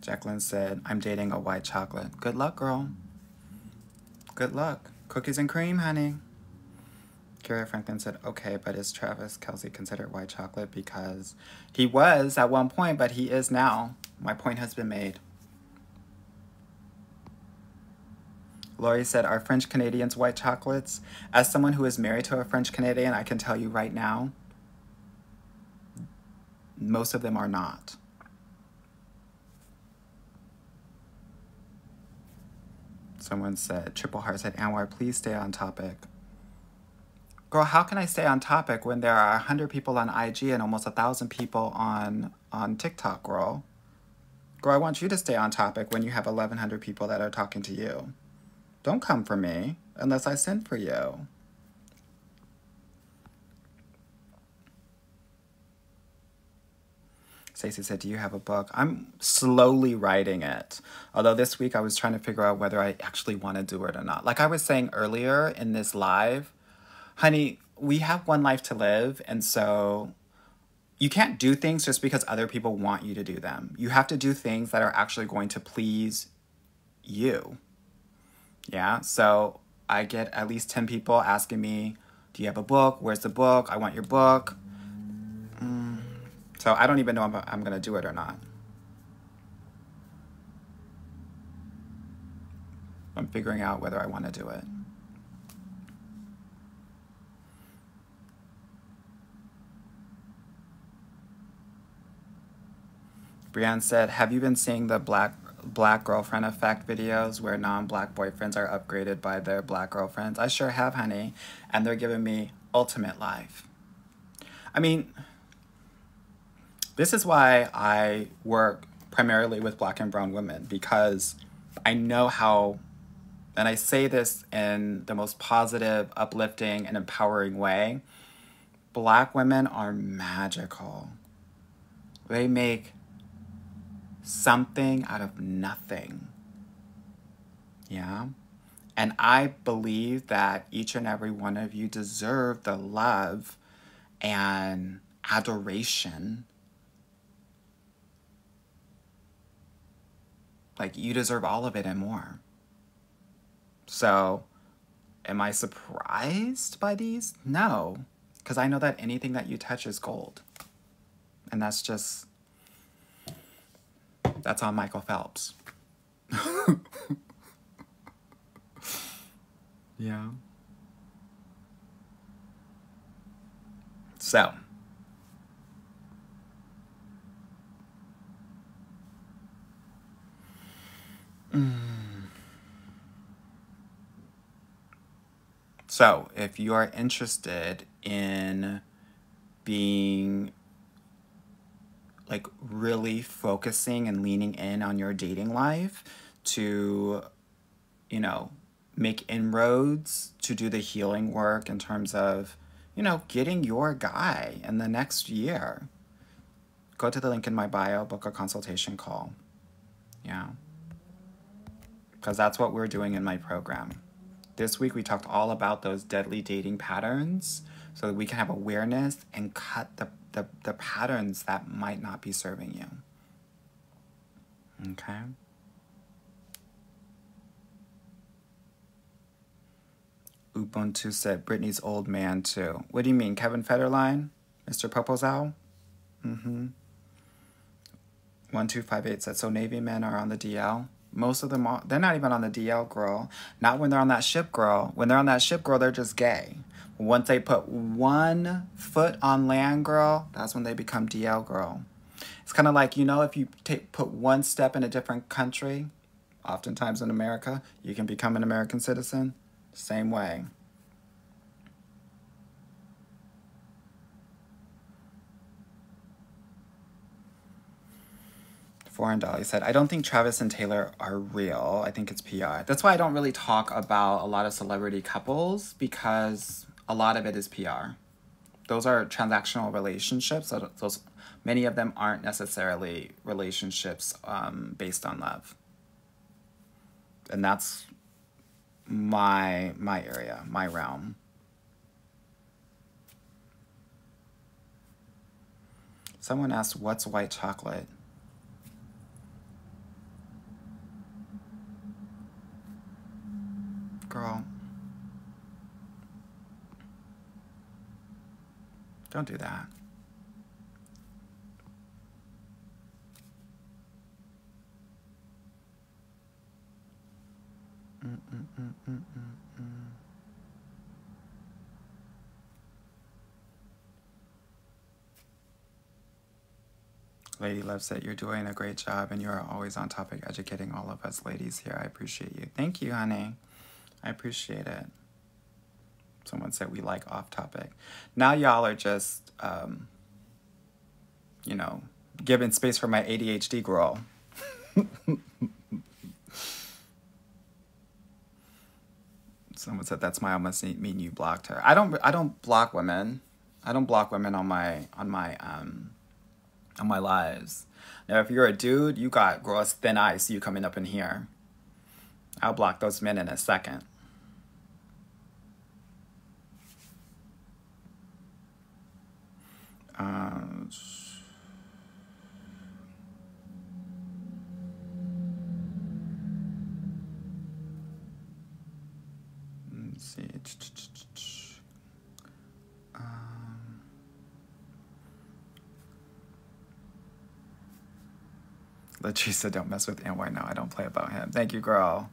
Jacqueline said, I'm dating a white chocolate. Good luck, girl. Good luck. Cookies and cream, honey. Kira Franklin said, okay, but is Travis Kelce considered white chocolate? Because he was at one point, but he is now. My point has been made. Lori said, are French Canadians white chocolates? As someone who is married to a French Canadian, I can tell you right now, most of them are not. Someone said, Triple Heart said, Anwar, please stay on topic. Girl, how can I stay on topic when there are 100 people on IG and almost 1,000 people on TikTok, girl? Girl, I want you to stay on topic when you have 1,100 people that are talking to you. Don't come for me unless I send for you. Stacey said, do you have a book? I'm slowly writing it. Although this week I was trying to figure out whether I actually want to do it or not. Like I was saying earlier in this live, honey, we have one life to live. And so you can't do things just because other people want you to do them. You have to do things that are actually going to please you. Yeah, so I get at least 10 people asking me, do you have a book? Where's the book? I want your book. So I don't even know if I'm going to do it or not. I'm figuring out whether I want to do it. Brianne said, have you been seeing the black girlfriend effect videos where non-black boyfriends are upgraded by their black girlfriends? I sure have, honey. And they're giving me ultimate life. I mean, this is why I work primarily with black and brown women, because I know how, and I say this in the most positive, uplifting, and empowering way, black women are magical. They make something out of nothing. Yeah? And I believe that each and every one of you deserve the love and adoration. Like, you deserve all of it and more. So, am I surprised by these? No. Because I know that anything that you touch is gold. And that's just... That's on Michael Phelps. Yeah. So, so if you are interested in being like really focusing and leaning in on your dating life to, you know, make inroads, to do the healing work in terms of, you know, getting your guy in the next year, go to the link in my bio, book a consultation call. Yeah. Because that's what we're doing in my program. This week we talked all about those deadly dating patterns so that we can have awareness and cut the patterns that might not be serving you. Okay? Ubuntu said Britney's old man too. What do you mean, Kevin Federline? Mr. Popozow? 1258 said, so Navy men are on the DL? Most of them are, they're not even on the DL, girl. Not when they're on that ship, girl. When they're on that ship, girl, they're just gay. Once they put one foot on land, girl, that's when they become DL, girl. It's kind of like, you know, if you put one step in a different country, oftentimes in America, you can become an American citizen. Same way. Foreign Dolly said, I don't think Travis and Taylor are real. I think it's PR. That's why I don't really talk about a lot of celebrity couples, because a lot of it is PR. Those are transactional relationships. So those, many of them aren't necessarily relationships based on love. And that's my area, my realm. Someone asked, what's white chocolate? Girl, don't do that. Lady Love said, you're doing a great job and you're always on topic educating all of us ladies here. I appreciate you. Thank you, honey. I appreciate it. Someone said we like off topic. Now y'all are just, you know, giving space for my ADHD girl. Someone said that's my almost mean you blocked her. I don't block women. I don't block women on my lives. Now if you're a dude, you got gross thin ice, you coming up in here. I'll block those men in a second. Let's see. Latrice, don't mess with NY. No, I don't play about him. Thank you, girl.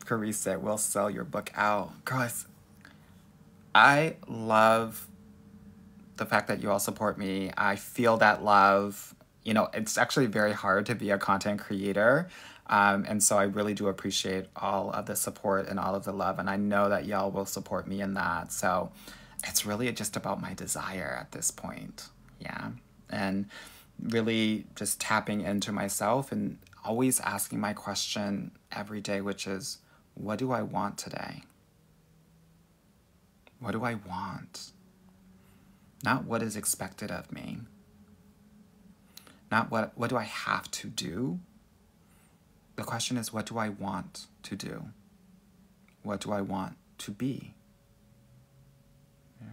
Carice said, we'll sell your book out. Girls, I love the fact that you all support me. I feel that love. You know, it's actually very hard to be a content creator. And so I really do appreciate all of the support and all of the love. And I know that y'all will support me in that. So it's really just about my desire at this point. Yeah. And really just tapping into myself and always asking my question every day, which is, what do I want today? What do I want? Not what is expected of me. Not what do I have to do? The question is, what do I want to do? What do I want to be? Yeah.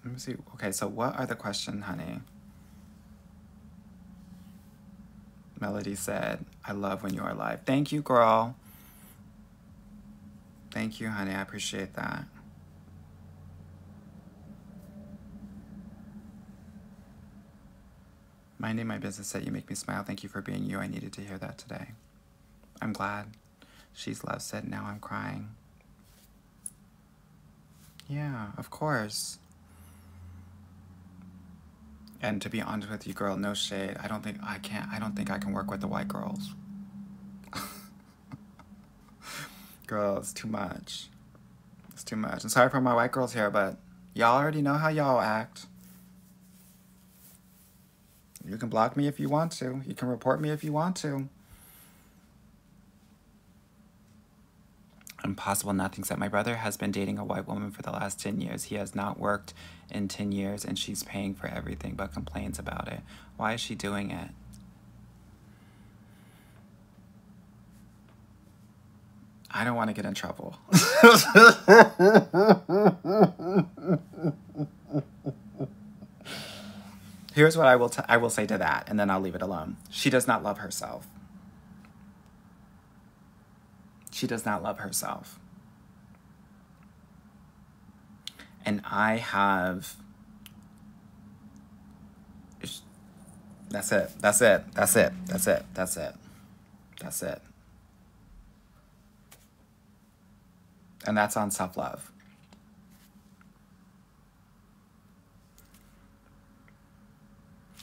Let me see. Okay, so what are the questions, honey? Melody said, I love when you're alive. Thank you, girl. Thank you, honey. I appreciate that. Minding my business that you make me smile. Thank you for being you. I needed to hear that today. I'm glad. She's Love said, now I'm crying. Yeah, of course. And to be honest with you, girl, no shade. I don't think I can work with the white girls. Girl, it's too much. It's too much. I'm sorry for my white girls here, but y'all already know how y'all act. You can block me if you want to. You can report me if you want to. Impossible Nothing said, my brother has been dating a white woman for the last 10 years. He has not worked in 10 years and she's paying for everything but complains about it. Why is she doing it? I don't want to get in trouble. Here's what I will say to that, and then I'll leave it alone. She does not love herself. She does not love herself. And I have... That's it. That's it. That's it. That's it. That's it. That's it. And that's on self-love.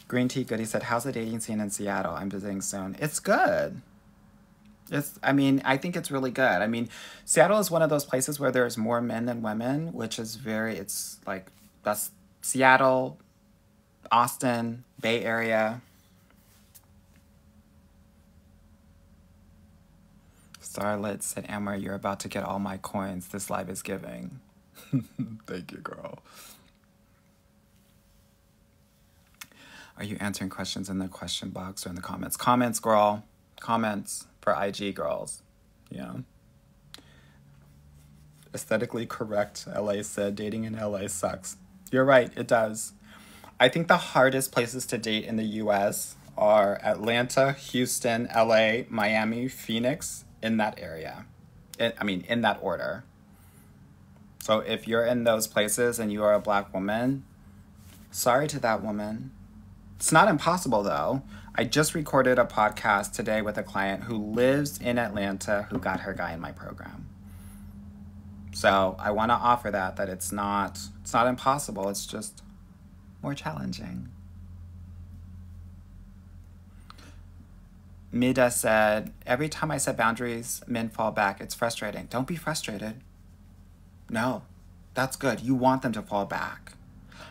Green Tea Goody said, how's the dating scene in Seattle? I'm visiting soon. It's good. I think it's really good. I mean, Seattle is one of those places where there's more men than women, which is that's Seattle, Austin, Bay Area. Starlet said, Amber, you're about to get all my coins. This live is giving. Thank you, girl. Are you answering questions in the question box or in the comments? Comments, girl. Comments for IG girls. Yeah. Aesthetically correct, LA said. Dating in LA sucks. You're right, it does. I think the hardest places to date in the US are Atlanta, Houston, LA, Miami, Phoenix, in that area. In that order. So if you're in those places and you are a black woman, sorry to that woman. It's not impossible, though. I just recorded a podcast today with a client who lives in Atlanta who got her guy in my program. So I want to offer that it's not impossible. It's just more challenging. Mida said, every time I set boundaries, men fall back. It's frustrating. Don't be frustrated. No, that's good. You want them to fall back.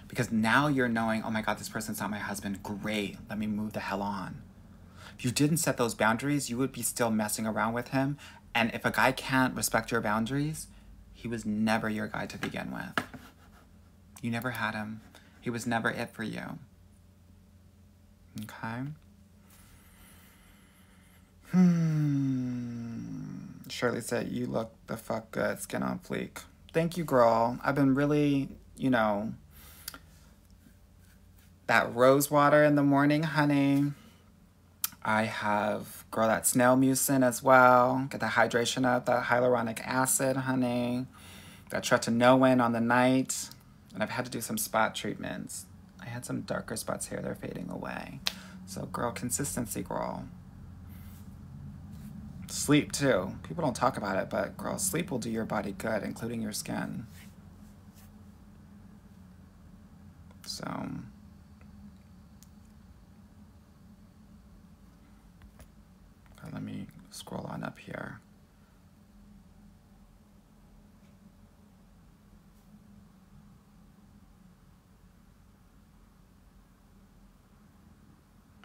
Because now you're knowing, oh my God, this person's not my husband. Great, let me move the hell on. If you didn't set those boundaries, you would be still messing around with him. And if a guy can't respect your boundaries, he was never your guy to begin with. You never had him. He was never it for you. Okay? Shirley said, you look the fuck good, skin on fleek. Thank you, girl. I've been really, that rose water in the morning, honey. I have, girl, that snail mucin as well. Get the hydration up, that hyaluronic acid, honey. That tretinoin on the night. And I've had to do some spot treatments. I had some darker spots here. They're fading away. So, girl, consistency, girl. Sleep, too. People don't talk about it, but, girl, sleep will do your body good, including your skin. So... let me scroll on up here.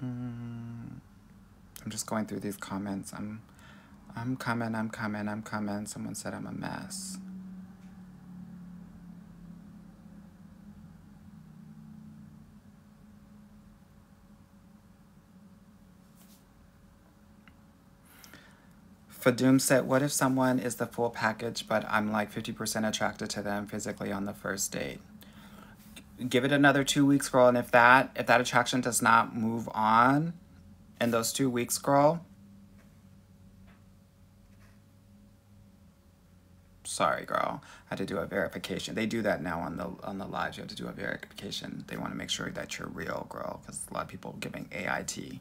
I'm just going through these comments. I'm coming. Someone said I'm a mess. Fadoom said, what if someone is the full package, but I'm like 50% attracted to them physically on the first date? Give it another 2 weeks, girl, and if that attraction does not move on in those 2 weeks, girl, Sorry, girl. I had to do a verification. They do that now on the lives. You have to do a verification. They want to make sure that you're real, girl, because a lot of people are giving AIT.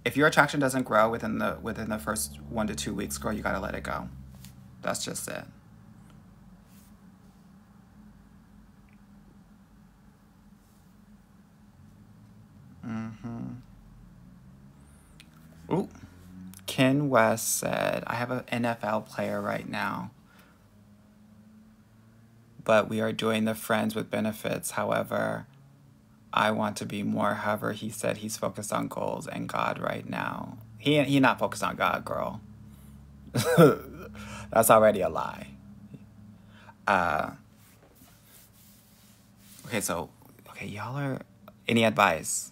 If your attraction doesn't grow within the first 1 to 2 weeks, girl, you gotta let it go. That's just it. Ooh. Ken West said, I have an NFL player right now, but we are doing the friends with benefits. However, I want to be more. However, he said he's focused on goals and God right now. He not focused on God, girl. That's already a lie. Okay, y'all are, any advice?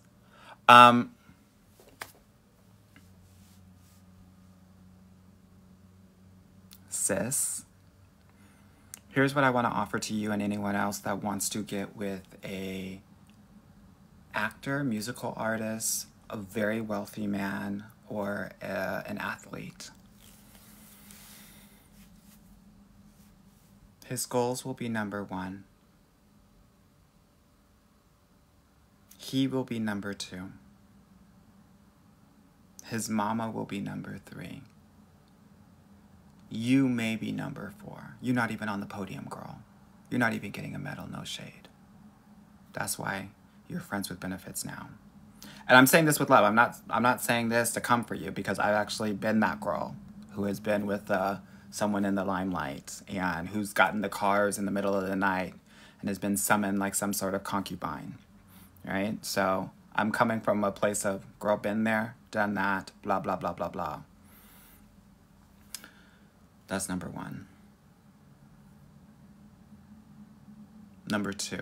Sis, here's what I want to offer to you and anyone else that wants to get with a actor, musical artist, a very wealthy man, or an athlete. His goals will be number 1. He will be number 2. His mama will be number 3. You may be number 4. You're not even on the podium, girl. You're not even getting a medal, no shade. That's why you're friends with benefits now. And I'm saying this with love. I'm not saying this to comfort you, because I've actually been that girl who has been with someone in the limelight and who's gotten the cars in the middle of the night and has been summoned like some sort of concubine, right? So I'm coming from a place of, girl, been there, done that, blah, blah, blah, blah, blah. That's number 1. Number 2,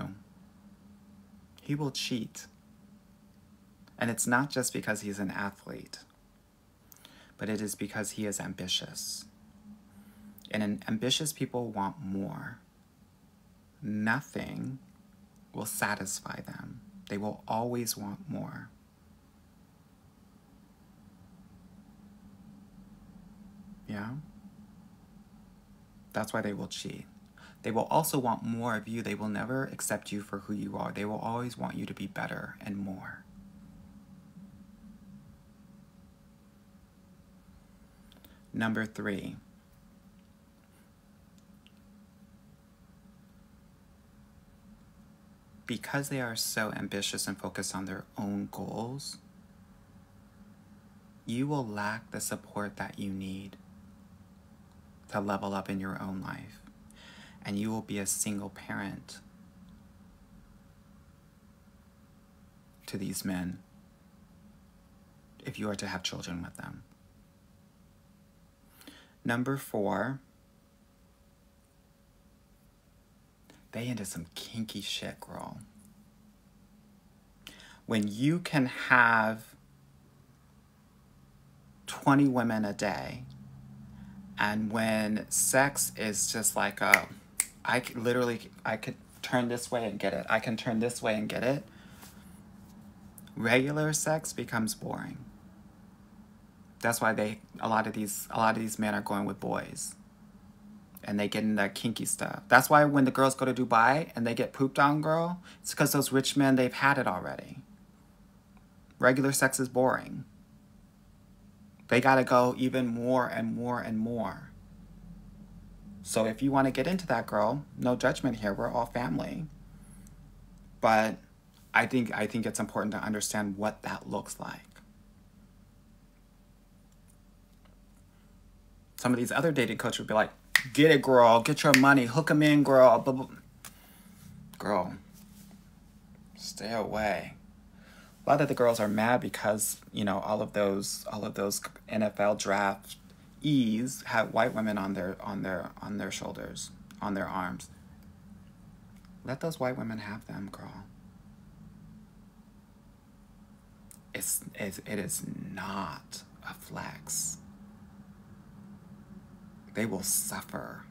he will cheat. And it's not just because he's an athlete, but it is because he is ambitious. And ambitious people want more. Nothing will satisfy them. They will always want more. Yeah? That's why they will cheat. They will also want more of you. They will never accept you for who you are. They will always want you to be better and more. Number 3. Because they are so ambitious and focused on their own goals, you will lack the support that you need to level up in your own life. And you will be a single parent to these men if you are to have children with them. Number 4, they into some kinky shit, girl. When you can have 20 women a day, and when sex is just like I could turn this way and get it. I can turn this way and get it. Regular sex becomes boring. That's why a lot of these men are going with boys. And they get in that kinky stuff. That's why when the girls go to Dubai and they get pooped on, girl, it's because those rich men, they've had it already. Regular sex is boring. They gotta go even more and more and more. So if you want to get into that, girl, no judgment here. We're all family. But I think it's important to understand what that looks like. Some of these other dating coaches would be like, get it, girl. Get your money. Hook them in, girl. Blah, blah. Girl, stay away. A lot of the girls are mad because, you know, all of those NFL draftees have white women on their shoulders, on their arms. Let those white women have them, girl. It is not a flex. They will suffer.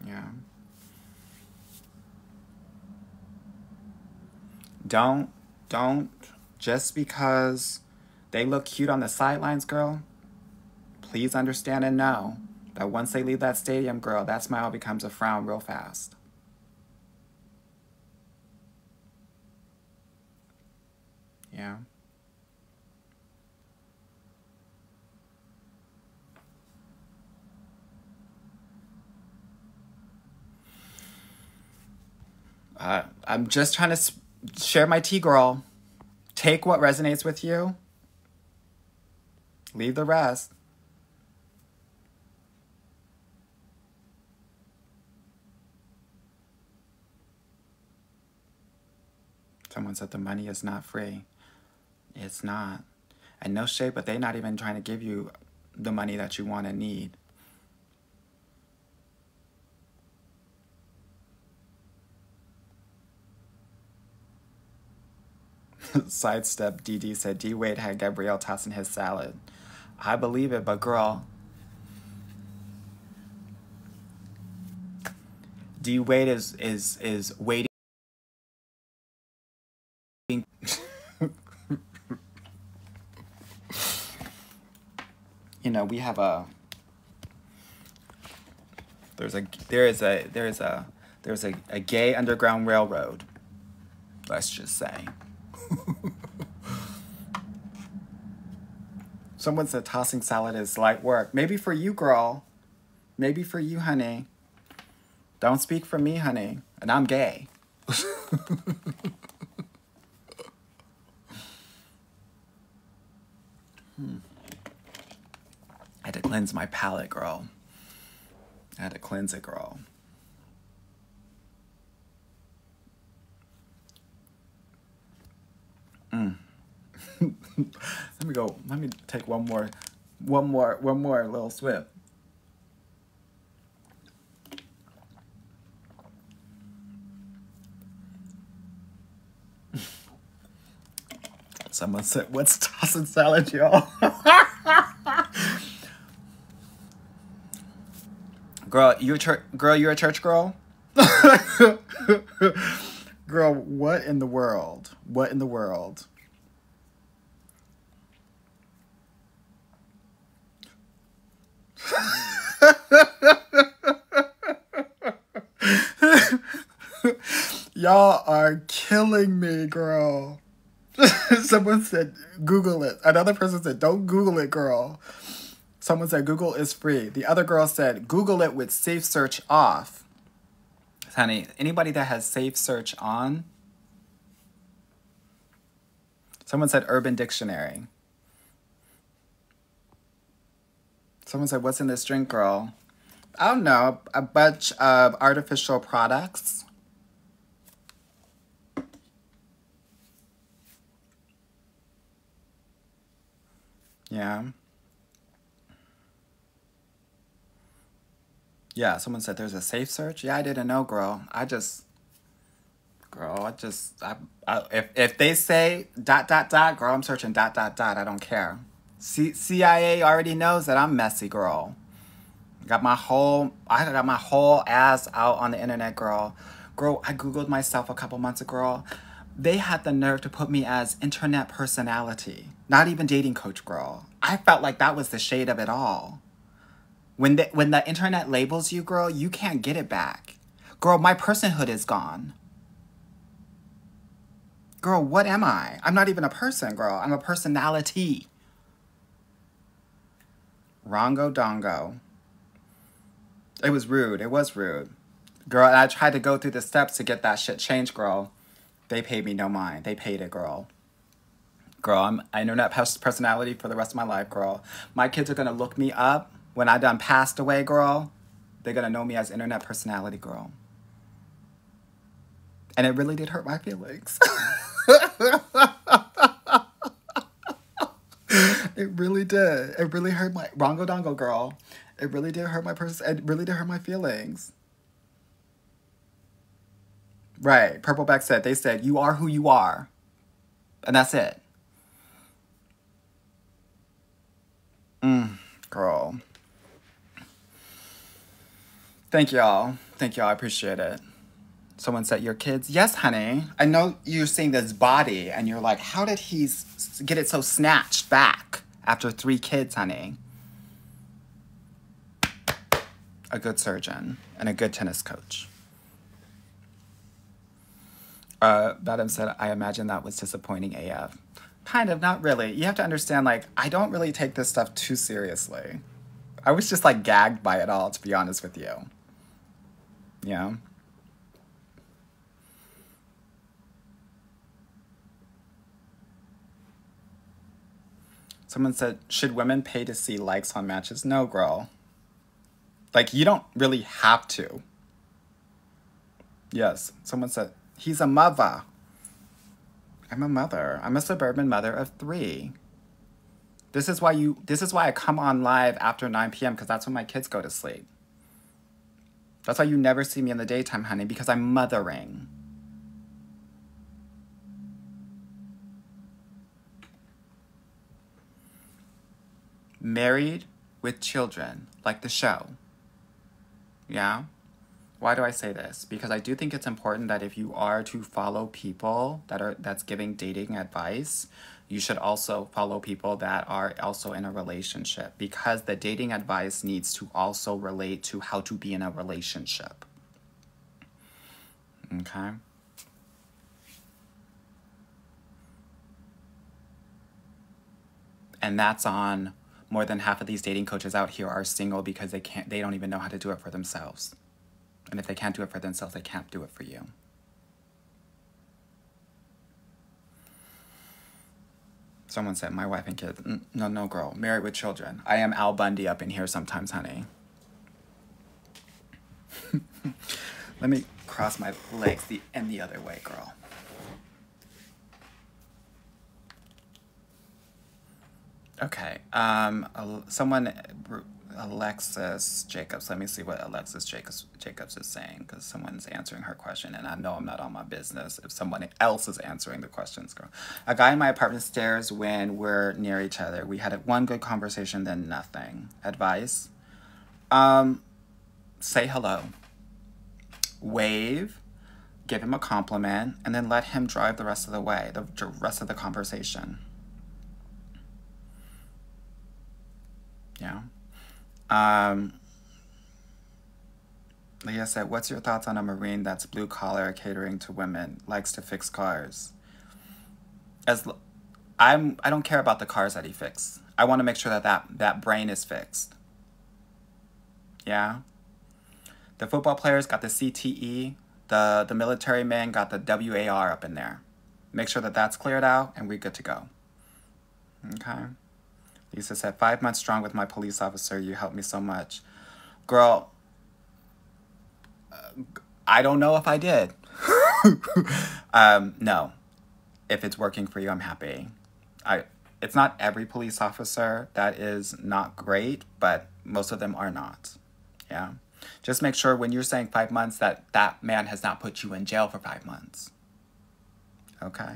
Yeah. Don't, just because they look cute on the sidelines, girl, please understand and know that once they leave that stadium, girl, that smile becomes a frown real fast. Yeah. I'm just trying to share my tea, girl. Take what resonates with you. Leave the rest. Someone said the money is not free. It's not. And no shade, but they're not even trying to give you the money that you want and need. Sidestep DD said D Wade had Gabrielle tossing his salad. I believe it, but girl, D Wade is waiting. You know, we have there's a gay underground railroad. Let's just say. Someone said tossing salad is light work. Maybe for you, girl. Maybe for you, honey. Don't speak for me, honey. And I'm gay. I had to cleanse my palate, girl. I had to cleanse it, girl. Let me go. Let me take one more little swip. Someone said, "What's tossing salad, y'all?" Girl, you're a church girl. Girl, what in the world? What in the world? Y'all are killing me, girl. Someone said, Google it. Another person said, don't Google it, girl. Someone said, Google is free. The other girl said, Google it with safe search off. Honey, anybody that has safe search on? Someone said Urban Dictionary. Someone said, what's in this drink, girl? I don't know. A bunch of artificial products. Yeah. Yeah, someone said there's a safe search. Yeah, I didn't know, girl. If they say ... girl, I'm searching ... I don't care. CIA already knows that I'm messy, girl. I got my whole ass out on the internet, girl. Girl, I Googled myself a couple months ago, girl. They had the nerve to put me as internet personality. Not even dating coach, girl. I felt like that was the shade of it all. When the internet labels you, girl, you can't get it back. Girl, my personhood is gone. Girl, what am I? I'm not even a person, girl. I'm a personality. Rongo Dongo. It was rude. It was rude. Girl, and I tried to go through the steps to get that shit changed, girl. They paid me no mind. They paid it, girl. Girl, I'm an internet personality for the rest of my life, girl. My kids are going to look me up. When I done passed away, girl, they're going to know me as internet personality, girl. And it really did hurt my feelings. It really did. It really hurt my... Rongo Dongo, girl. It really did hurt my it really did hurt my feelings. Right. Purpleback said, they said, you are who you are. And that's it. Girl. Thank y'all. Thank y'all. I appreciate it. Someone said, your kids? Yes, honey. I know you're seeing this body and you're like, how did he get it so snatched back after 3 kids, honey? a good surgeon, and a good tennis coach. Madam said, I imagine that was disappointing AF. Kind of, not really. You have to understand, like, I don't really take this stuff too seriously. I was just, like, gagged by it all, to be honest with you. Yeah. Someone said, should women pay to see likes on matches? No, girl. Like, you don't really have to. Yes. Someone said, he's a mother. I'm a mother. I'm a suburban mother of 3. This is why I come on live after 9 p.m. because that's when my kids go to sleep. That's why you never see me in the daytime, honey, because I'm mothering. Married with children, like the show. Yeah? Why do I say this? Because I do think it's important that if you are to follow people that's giving dating advice, you should also follow people that are also in a relationship, because the dating advice needs to also relate to how to be in a relationship. Okay? And that's on more than half of these dating coaches out here are single because they don't even know how to do it for themselves. And if they can't do it for themselves, they can't do it for you. Someone said, my wife and kids. No, girl. Married with children. I am Al Bundy up in here sometimes, honey. Let me cross my legs the other way, girl. Okay. Someone... Alexis Jacobs. Let me see what Alexis Jacobs is saying, because someone's answering her question, and I know I'm not on my business if someone else is answering the questions, girl. A guy in my apartment stares when we're near each other. We had one good conversation, then nothing. Advice? Say hello. Wave. Give him a compliment, and then let him drive the rest of the way, the rest of the conversation. Yeah. Leah said, what's your thoughts on a Marine that's blue collar, catering to women, likes to fix cars? I don't care about the cars that he fixes. I want to make sure that brain is fixed. Yeah? The football players got the CTE. The military man got the WAR up in there. Make sure that that's cleared out, and we're good to go. Okay? Lisa said, 5 months strong with my police officer. You helped me so much. Girl, I don't know if I did. No. If it's working for you, I'm happy. It's not every police officer that is not great, but most of them are not. Yeah? Just make sure when you're saying 5 months that man has not put you in jail for 5 months. Okay?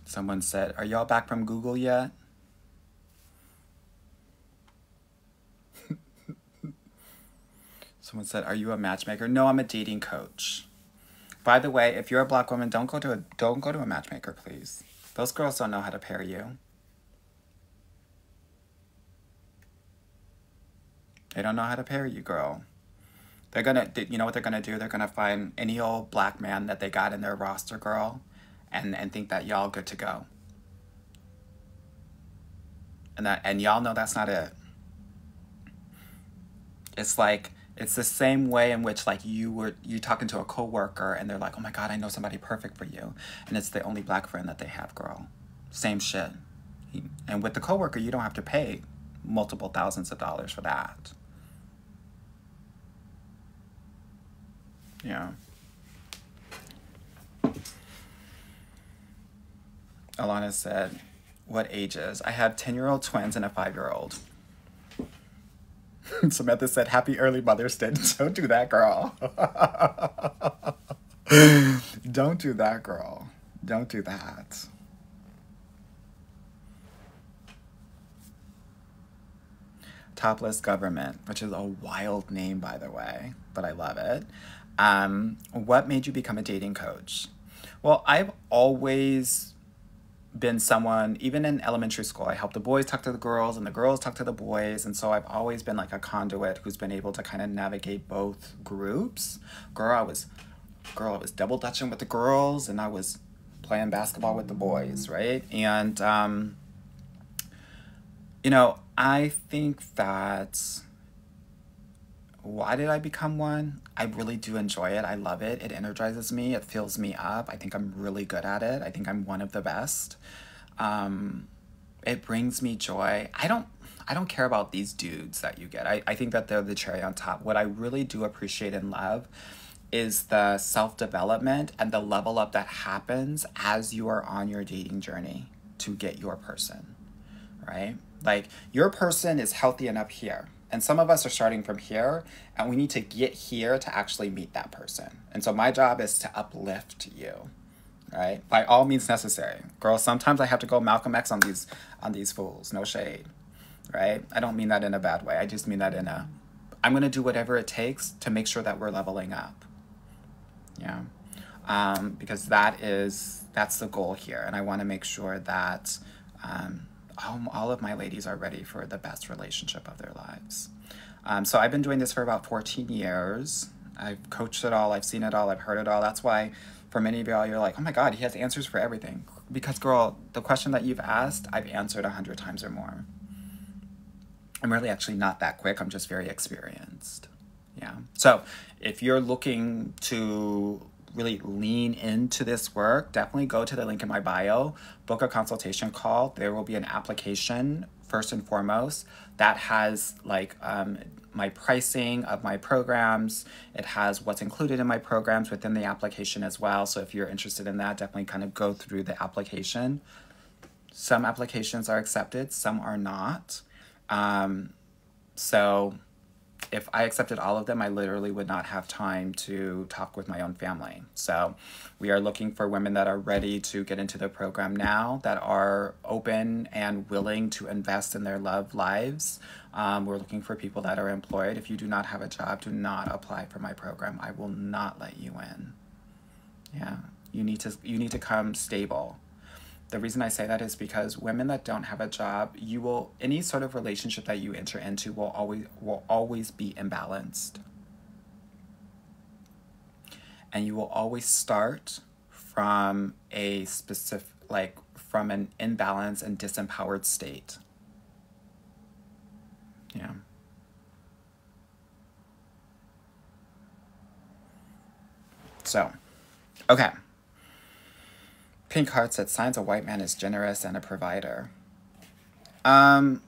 Someone said, are y'all back from Google yet? Someone said, are you a matchmaker? No, I'm a dating coach. By the way, if you're a Black woman, don't go to a matchmaker, please. Those girls don't know how to pair you. They don't know how to pair you, girl. You know what they're gonna do? They're gonna find any old Black man that they got in their roster, girl, and think that y'all good to go. And y'all know that's not it. It's like, it's the same way in which, like, you talking to a coworker and they're like, oh my God, I know somebody perfect for you. And it's the only Black friend that they have, girl. Same shit. And with the coworker, you don't have to pay multiple thousands of dollars for that. Yeah. Alana said, what ages? I have 10-year-old twins and a 5-year-old. Samantha said, happy early Mother's Day. Don't do that, girl. Don't do that, girl. Don't do that. Topless Government, which is a wild name, by the way, but I love it. What made you become a dating coach? Well, I've always been someone, even in elementary school, I helped the boys talk to the girls and the girls talk to the boys. And so I've always been like a conduit who's been able to kind of navigate both groups. Girl, I was double dutching with the girls and I was playing basketball with the boys, right? And, you know, I think that why did I become one? I really do enjoy it. I love it. It energizes me. It fills me up. I think I'm really good at it. I think I'm one of the best. It brings me joy. I don't care about these dudes that you get. I think that they're the cherry on top. What I really do appreciate and love is the self-development and the level up that happens as you are on your dating journey to get your person, right? Like, your person is healthy enough here. And some of us are starting from here, and we need to get here to actually meet that person. And so my job is to uplift you, right? By all means necessary. Girl, sometimes I have to go Malcolm X on these fools. No shade, right? I don't mean that in a bad way. I just mean that in a, I'm going to do whatever it takes to make sure that we're leveling up. Yeah. Because that's the goal here. And I want to make sure that, all of my ladies are ready for the best relationship of their lives. So I've been doing this for about 14 years. I've coached it all. I've seen it all. I've heard it all. That's why for many of y'all, you're like, oh my God, he has answers for everything. Because girl, the question that you've asked, I've answered 100 times or more. I'm really actually not that quick. I'm just very experienced. Yeah. So if you're looking to really lean into this work, definitely go to the link in my bio, book a consultation call. There will be an application first and foremost that has like my pricing of my programs. It has what's included in my programs within the application as well. So if you're interested in that, definitely kind of go through the application. Some applications are accepted, some are not. So if I accepted all of them, I literally would not have time to talk with my own family. So we are looking for women that are ready to get into the program now, that are open and willing to invest in their love lives. We're looking for people that are employed. If you do not have a job, do not apply for my program. I will not let you in. Yeah, you need to come stable. The reason I say that is because women that don't have a job, any sort of relationship that you enter into will always be imbalanced. And you will always start from a specific, like from an imbalanced and disempowered state. Yeah. So, okay. Pink Heart said, signs a white man is generous and a provider. I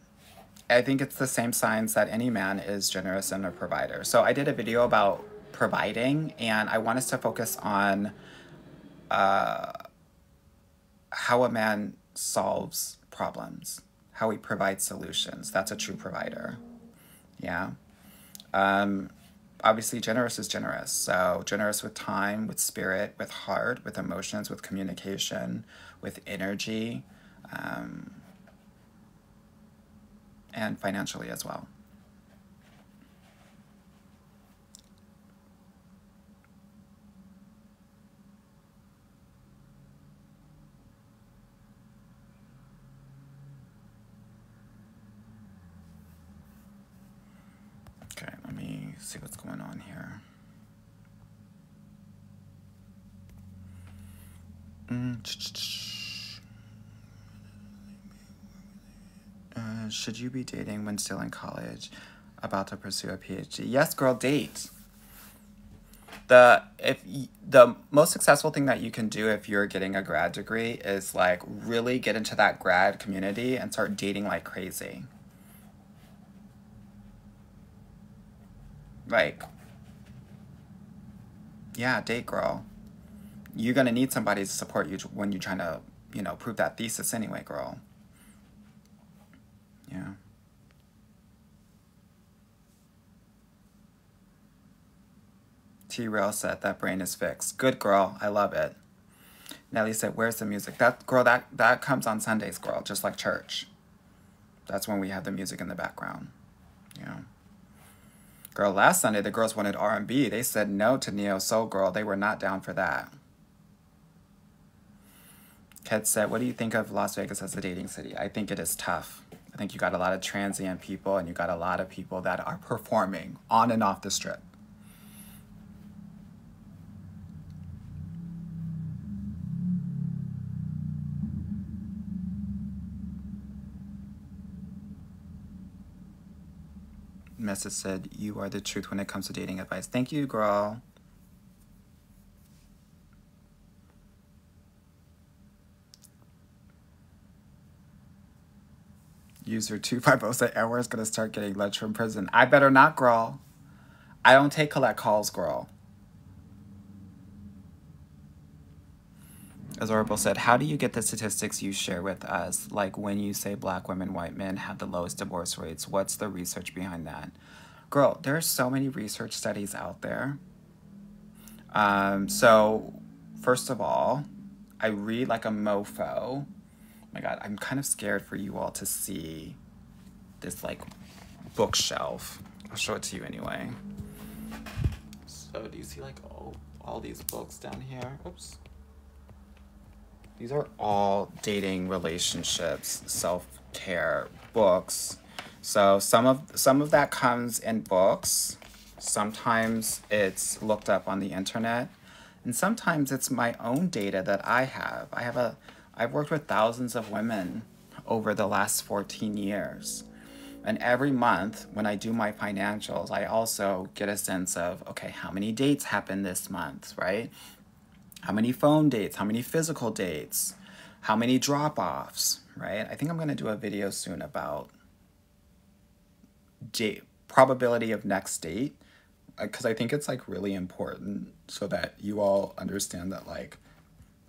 think it's the same signs that any man is generous and a provider. So I did a video about providing, and I want us to focus on how a man solves problems, how he provides solutions. That's a true provider. Yeah. Obviously, generous is generous. So generous with time, with spirit, with heart, with emotions, with communication, with energy, and financially as well. Okay, let me see what's going on here. Should you be dating when still in college, about to pursue a PhD? Yes, girl, date. The most successful thing that you can do if you're getting a grad degree is like really get into that grad community and start dating like crazy. Like, yeah, date, girl. You're gonna need somebody to support you when you're trying to, prove that thesis anyway, girl. Yeah. T-Rail said that brain is fixed. Good, girl. I love it. Nelly said, where's the music? That comes on Sundays, girl, just like church. That's when we have the music in the background. Yeah. Girl, last Sunday, the girls wanted R&B. They said no to Neo Soul, girl. They were not down for that. Ted said, what do you think of Las Vegas as a dating city? I think it is tough. I think you got a lot of transient people and you got a lot of people that are performing on and off the strip. Message said, you are the truth when it comes to dating advice. Thank you, girl. User 250 said, Edward's gonna start getting lunch from prison. I better not, girl. I don't take collect calls, girl. Azorable said, how do you get the statistics you share with us? Like when you say black women, white men have the lowest divorce rates, what's the research behind that? Girl, there are so many research studies out there. So first of all, I read like a mofo. Oh my God, I'm kind of scared for you all to see this like bookshelf. I'll show it to you anyway. So do you see like all these books down here? Oops. These are all dating, relationships, self-care books. So some of that comes in books. Sometimes it's looked up on the internet, and sometimes it's my own data that I have. I've worked with thousands of women over the last 14 years. And every month when I do my financials, I also get a sense of, okay, how many dates happened this month, right? How many phone dates, how many physical dates, how many drop-offs, right? I think I'm gonna do a video soon about probability of next date, because I think it's like really important so that you all understand that like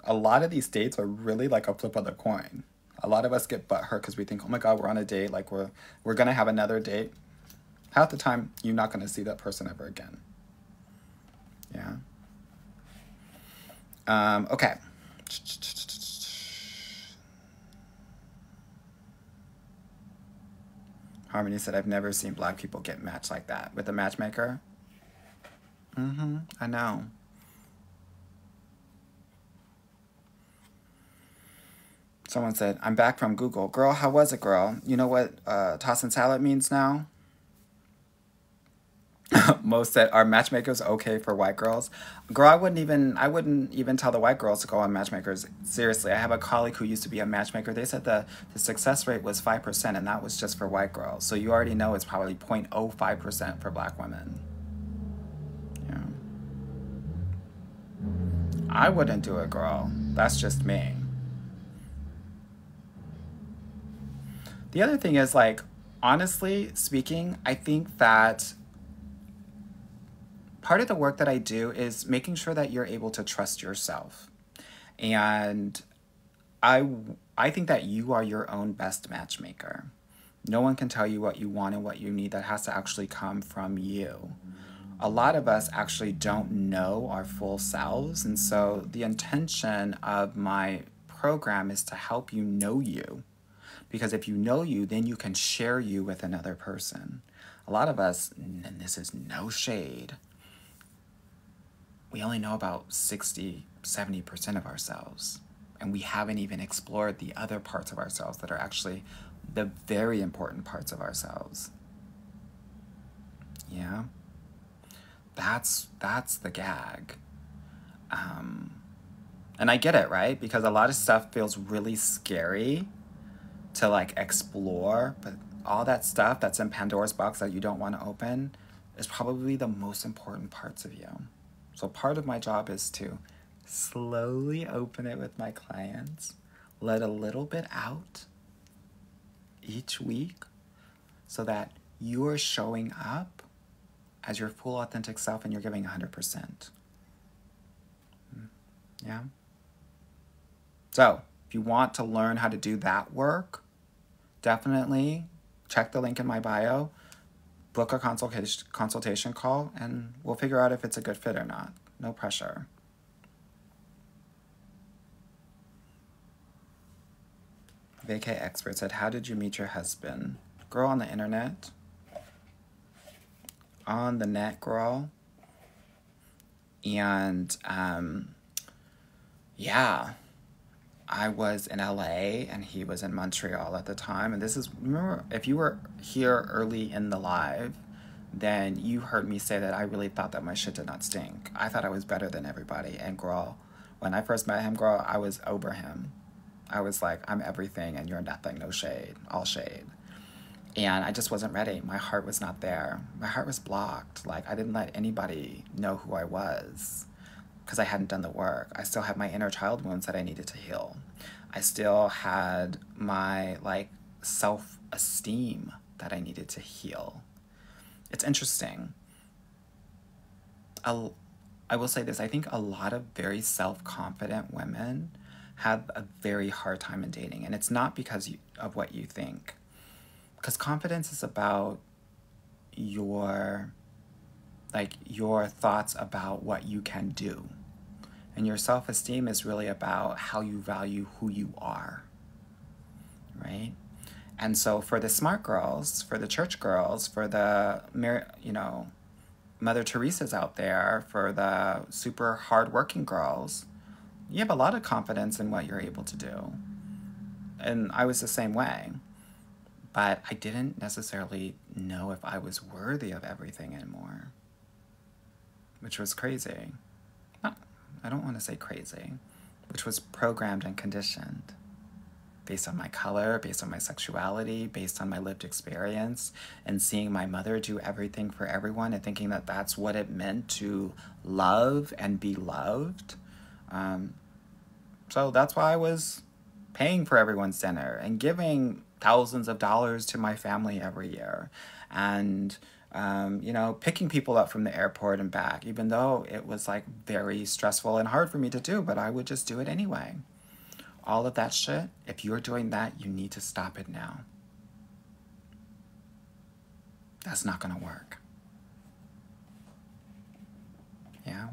a lot of these dates are really like a flip of the coin. A lot of us get butthurt because we think, oh my God, we're on a date, like we're gonna have another date. Half the time, you're not gonna see that person ever again. Yeah. Okay. Harmony said, I've never seen black people get matched like that. With a matchmaker? I know. Someone said, I'm back from Google. Girl, how was it, girl? You know what tossin' salad means now? Most said, are matchmakers okay for white girls? Girl, I wouldn't even tell the white girls to go on matchmakers. Seriously, I have a colleague who used to be a matchmaker. They said the success rate was 5%, and that was just for white girls. So you already know it's probably 0.05% for black women. Yeah. I wouldn't do it, girl. That's just me. The other thing is, like, honestly speaking, I think that part of the work that I do is making sure that you're able to trust yourself. And I think that you are your own best matchmaker. No one can tell you what you want and what you need. That has to actually come from you. A lot of us actually don't know our full selves. And so the intention of my program is to help you know you. Because if you know you, then you can share you with another person. A lot of us, and this is no shade, we only know about 60, 70% of ourselves. And we haven't even explored the other parts of ourselves that are actually the very important parts of ourselves. Yeah? That's the gag. And I get it, right? Because a lot of stuff feels really scary to like explore, but all that stuff that's in Pandora's box that you don't want to open is probably the most important parts of you. So part of my job is to slowly open it with my clients, let a little bit out each week so that you're showing up as your full authentic self and you're giving 100%. Yeah? So if you want to learn how to do that work, definitely check the link in my bio, book a consultation call, and we'll figure out if it's a good fit or not. No pressure. Vacay Expert said, how did you meet your husband? Girl, on the internet. On the net, girl. And, yeah. I was in LA and he was in Montreal at the time. And this is, remember, if you were here early in the live, then you heard me say that I really thought that my shit did not stink. I thought I was better than everybody. And girl, when I first met him, girl, I was over him. I was like, I'm everything and you're nothing, no shade, all shade. And I just wasn't ready. My heart was not there. My heart was blocked. Like, I didn't let anybody know who I was because I hadn't done the work. I still had my inner child wounds that I needed to heal. I still had my, like, self-esteem that I needed to heal. It's interesting. I will say this. I think a lot of very self-confident women have a very hard time in dating. And it's not because of what you think. Because confidence is about your thoughts about what you can do. And your self-esteem is really about how you value who you are, right? And so for the smart girls, for the church girls, for the, Mother Teresa's out there, for the super hardworking girls, you have a lot of confidence in what you're able to do. And I was the same way. But I didn't necessarily know if I was worthy of everything anymore, which was crazy. I don't want to say crazy, which was programmed and conditioned based on my color, based on my sexuality, based on my lived experience, and seeing my mother do everything for everyone and thinking that that's what it meant to love and be loved. So that's why I was paying for everyone's dinner and giving thousands of dollars to my family every year, and picking people up from the airport and back, even though it was like very stressful and hard for me to do, but I would just do it anyway. All of that shit, if you're doing that, you need to stop it now. That's not gonna work. Yeah.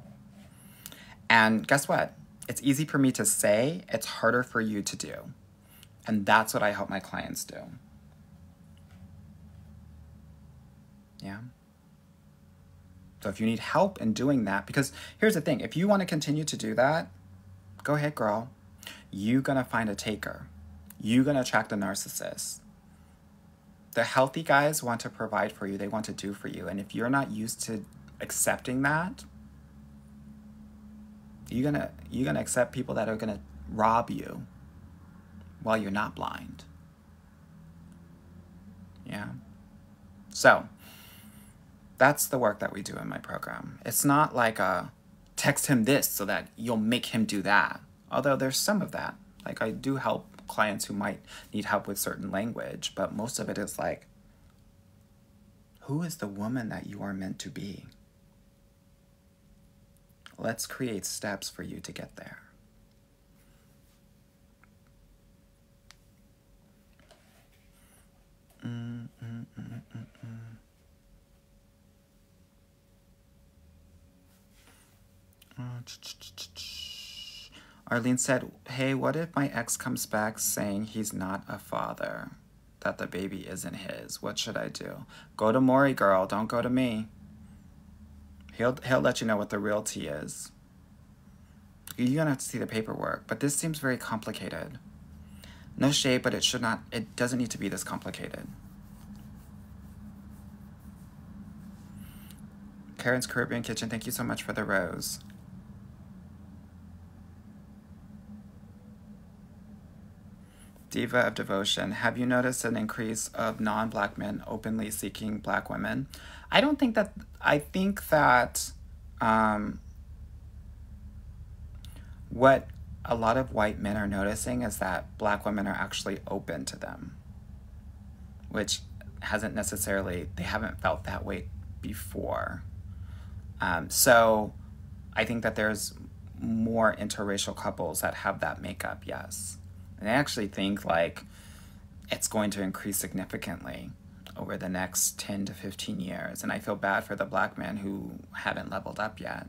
And guess what? It's easy for me to say, it's harder for you to do. And that's what I help my clients do. Yeah. So if you need help in doing that, because here's the thing, if you want to continue to do that, go ahead, girl. You're going to find a taker. You're going to attract a narcissist. The healthy guys want to provide for you. They want to do for you. And if you're not used to accepting that, you're gonna accept people that are going to rob you while you're not blind. Yeah. So that's the work that we do in my program. It's not like a text him this so that you'll make him do that. Although there's some of that. Like, I do help clients who might need help with certain language, but most of it is like, who is the woman that you are meant to be? Let's create steps for you to get there. Arlene said, hey, what if my ex comes back saying he's not a father, that the baby isn't his? What should I do? Go to Maury, girl. Don't go to me. He'll let you know what the real tea is. You're going to have to see the paperwork, but this seems very complicated. No shade, but it doesn't need to be this complicated. Karen's Caribbean Kitchen, thank you so much for the rose. Diva of Devotion, have you noticed an increase of non-Black men openly seeking Black women? I think that what a lot of white men are noticing is that Black women are actually open to them, which they haven't felt that way before. So I think that there's more interracial couples that have that makeup, yes. And I actually think like it's going to increase significantly over the next 10 to 15 years. And I feel bad for the Black men who haven't leveled up yet,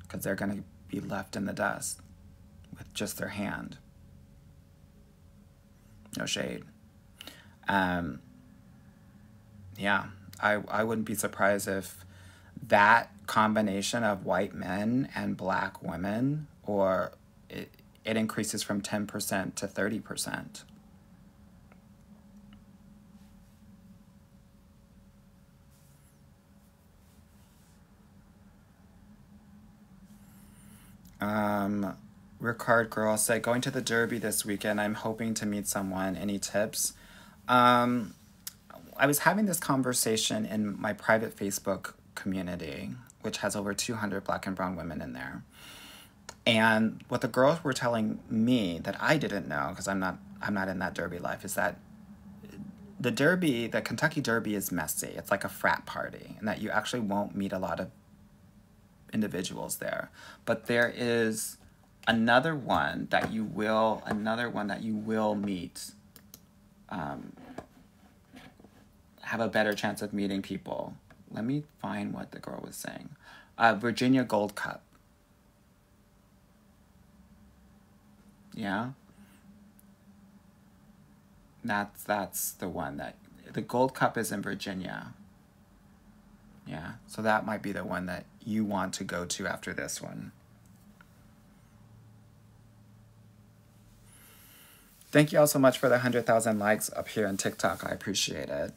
because they're going to be left in the dust with just their hand. No shade. Yeah, I wouldn't be surprised if that combination of white men and Black women, or it increases from 10% to 30%. Ricard Girl said, going to the Derby this weekend. I'm hoping to meet someone. Any tips? I was having this conversation in my private Facebook community, which has over 200 Black and brown women in there. And what the girls were telling me that I didn't know, because I'm not in that Derby life, is that the Derby, the Kentucky Derby, is messy. It's like a frat party, and that you actually won't meet a lot of individuals there. But there is another one that you will meet, have a better chance of meeting people. Let me find what the girl was saying. Virginia Gold Cup. Yeah. That's the one that, the Gold Cup is in Virginia. Yeah, so that might be the one that you want to go to after this one. Thank you all so much for the 100,000 likes up here on TikTok. I appreciate it.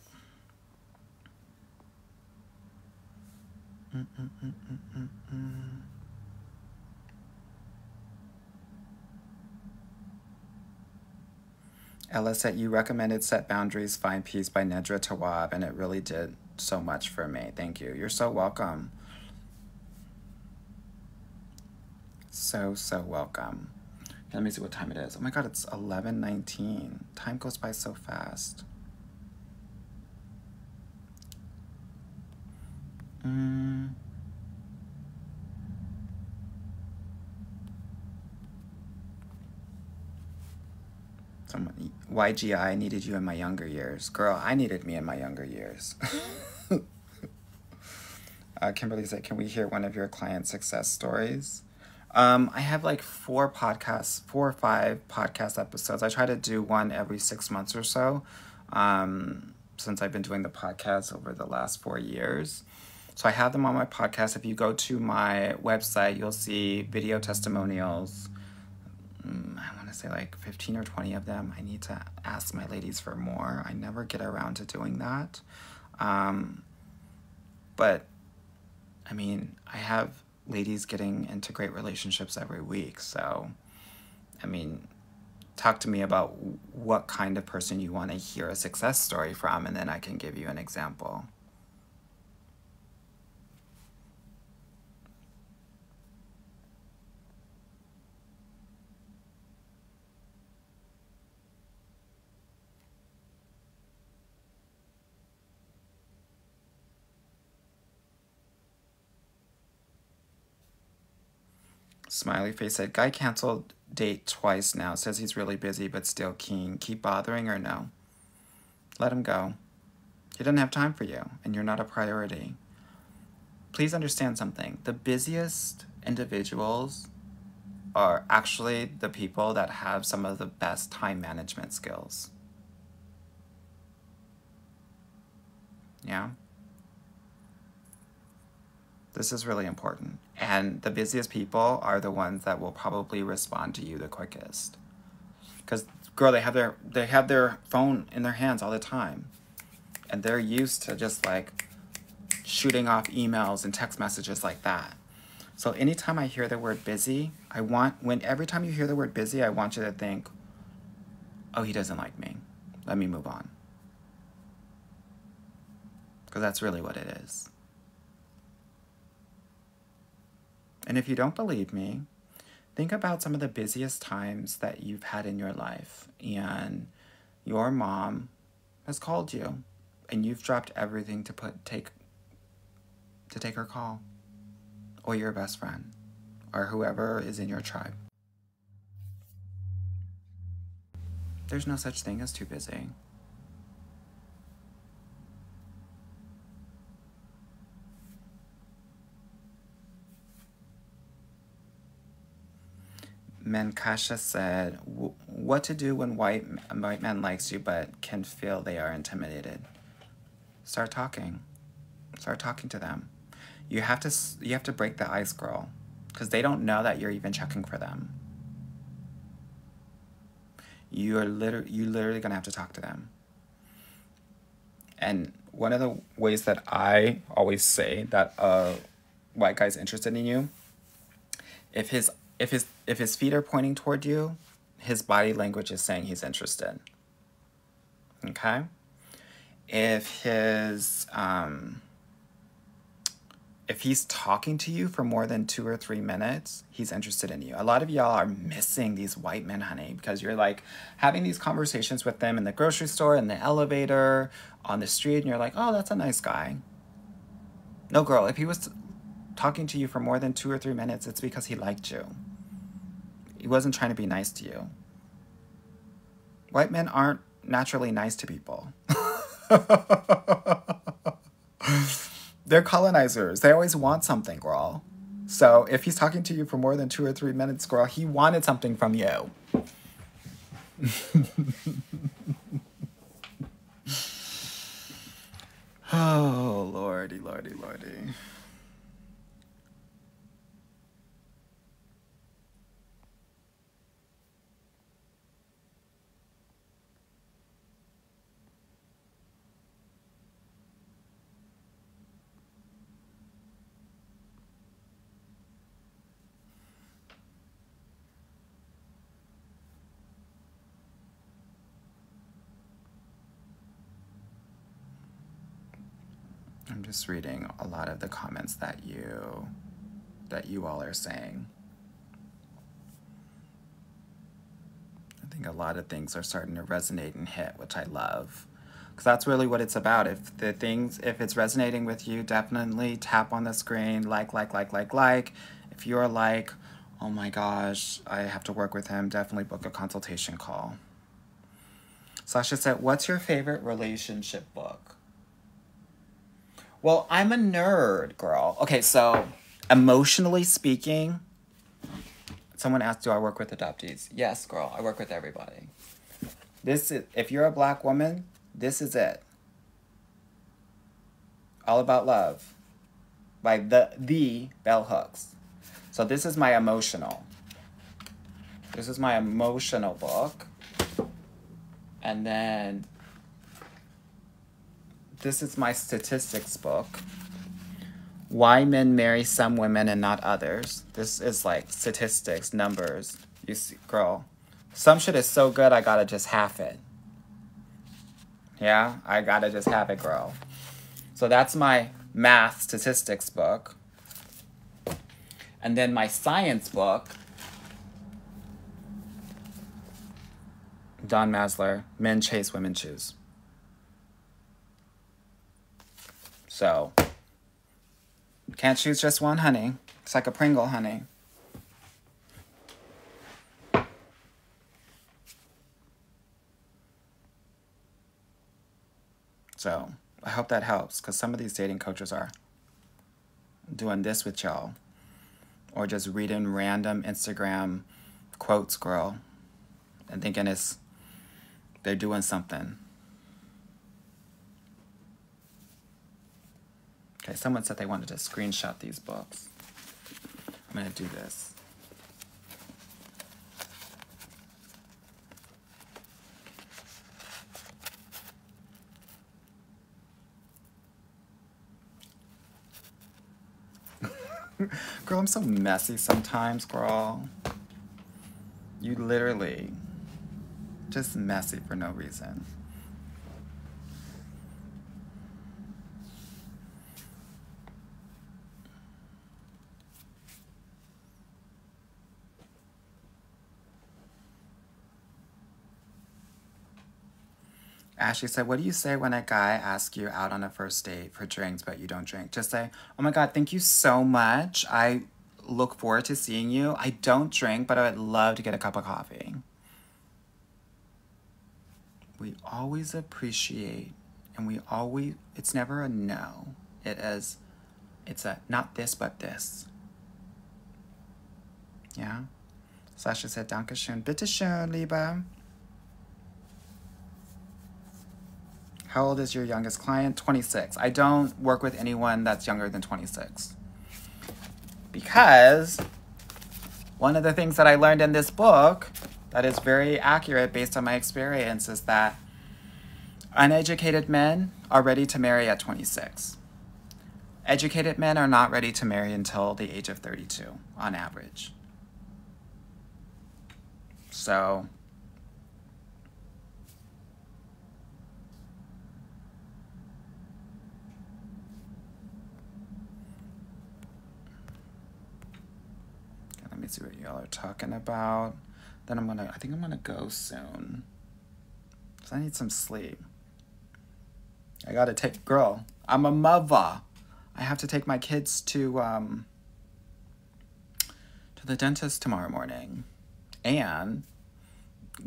Ella said, you recommended Set Boundaries, Find Peace by Nedra Tawwab, and it really did so much for me. Thank you. You're so welcome. So welcome. Let me see what time it is. Oh my God, it's 11:19. Time goes by so fast. Someone, YGI, needed you in my younger years. Girl, I needed me in my younger years. Kimberly said, can we hear one of your client success stories? I have like 4 or 5 podcast episodes. I try to do one every 6 months or so, since I've been doing the podcast over the last 4 years. So I have them on my podcast. If you go to my website, you'll see video testimonials. I want to say like 15 or 20 of them. I need to ask my ladies for more. I never get around to doing that. But I mean, I have ladies getting into great relationships every week. So, I mean, talk to me about what kind of person you want to hear a success story from, and then I can give you an example. Smiley face said, guy canceled date twice now. Says he's really busy but still keen. Keep bothering or no? Let him go. He doesn't have time for you, and you're not a priority. Please understand something. The busiest individuals are actually the people that have some of the best time management skills. Yeah? This is really important. And the busiest people are the ones that will probably respond to you the quickest. Because, girl, they have their phone in their hands all the time. And they're used to just, like, shooting off emails and text messages like that. So anytime I hear the word busy, every time you hear the word busy, I want you to think, oh, he doesn't like me. Let me move on. Because that's really what it is. And if you don't believe me, think about some of the busiest times that you've had in your life, and your mom has called you, and you've dropped everything to take her call, or your best friend, or whoever is in your tribe. There's no such thing as too busy. Menkasha said, what to do when white man likes you but can feel they are intimidated? Start talking. Start talking to them. You have to break the ice, girl, because they don't know that you're even checking for them. you're literally gonna have to talk to them. And one of the ways that I always say that a white guy's interested in you, if his feet are pointing toward you, his body language is saying he's interested. Okay? If he's talking to you for more than 2 or 3 minutes, he's interested in you. A lot of y'all are missing these white men, honey, because you're like having these conversations with them in the grocery store, in the elevator, on the street, and you're like, oh, that's a nice guy. No, girl, if he was talking to you for more than 2 or 3 minutes, it's because he liked you. He wasn't trying to be nice to you. White men aren't naturally nice to people. They're colonizers. They always want something, girl. So if he's talking to you for more than 2 or 3 minutes, girl, he wanted something from you. Oh, lordy, lordy, lordy. I'm just reading a lot of the comments that you all are saying. I think a lot of things are starting to resonate and hit, which I love. Because that's really what it's about. If it's resonating with you, definitely tap on the screen, like. If you're like, oh my gosh, I have to work with him, definitely book a consultation call. Sasha said, what's your favorite relationship book? Well, I'm a nerd, girl. Okay, so emotionally speaking, someone asked, do I work with adoptees? Yes, girl, I work with everybody. If you're a black woman, this is it. All About Love by the Bell Hooks. So this is my emotional. This is my emotional book. And then this is my statistics book. Why Men Marry Some Women and Not Others. This is like statistics, numbers. You see, girl. Some shit is so good, I gotta just have it. Yeah, I gotta just have it, girl. So that's my math statistics book. And then my science book, Don Masler, Men Chase, Women Choose. So, can't choose just one, honey. It's like a Pringle, honey. So, I hope that helps, because some of these dating coaches are doing this with y'all. Or just reading random Instagram quotes, girl, and thinking they're doing something. Okay, someone said they wanted to screenshot these books. I'm gonna do this. Girl, I'm so messy sometimes, girl. You literally just messy for no reason. Ashley said, what do you say when a guy asks you out on a first date for drinks but you don't drink? Just say, oh my God, thank you so much. I look forward to seeing you. I don't drink, but I would love to get a cup of coffee. We always appreciate, and it's never a no. It's a not this, but this. Yeah? Sasha said, Dankeschön, bitteschön, Liebe. How old is your youngest client? 26. I don't work with anyone that's younger than 26. Because one of the things that I learned in this book That is very accurate based on my experience, is that uneducated men are ready to marry at 26. Educated men are not ready to marry until the age of 32, on average. So, let me see what y'all are talking about. Then I think I'm gonna go soon. So I need some sleep. I gotta girl, I'm a mother. I have to take my kids to the dentist tomorrow morning. And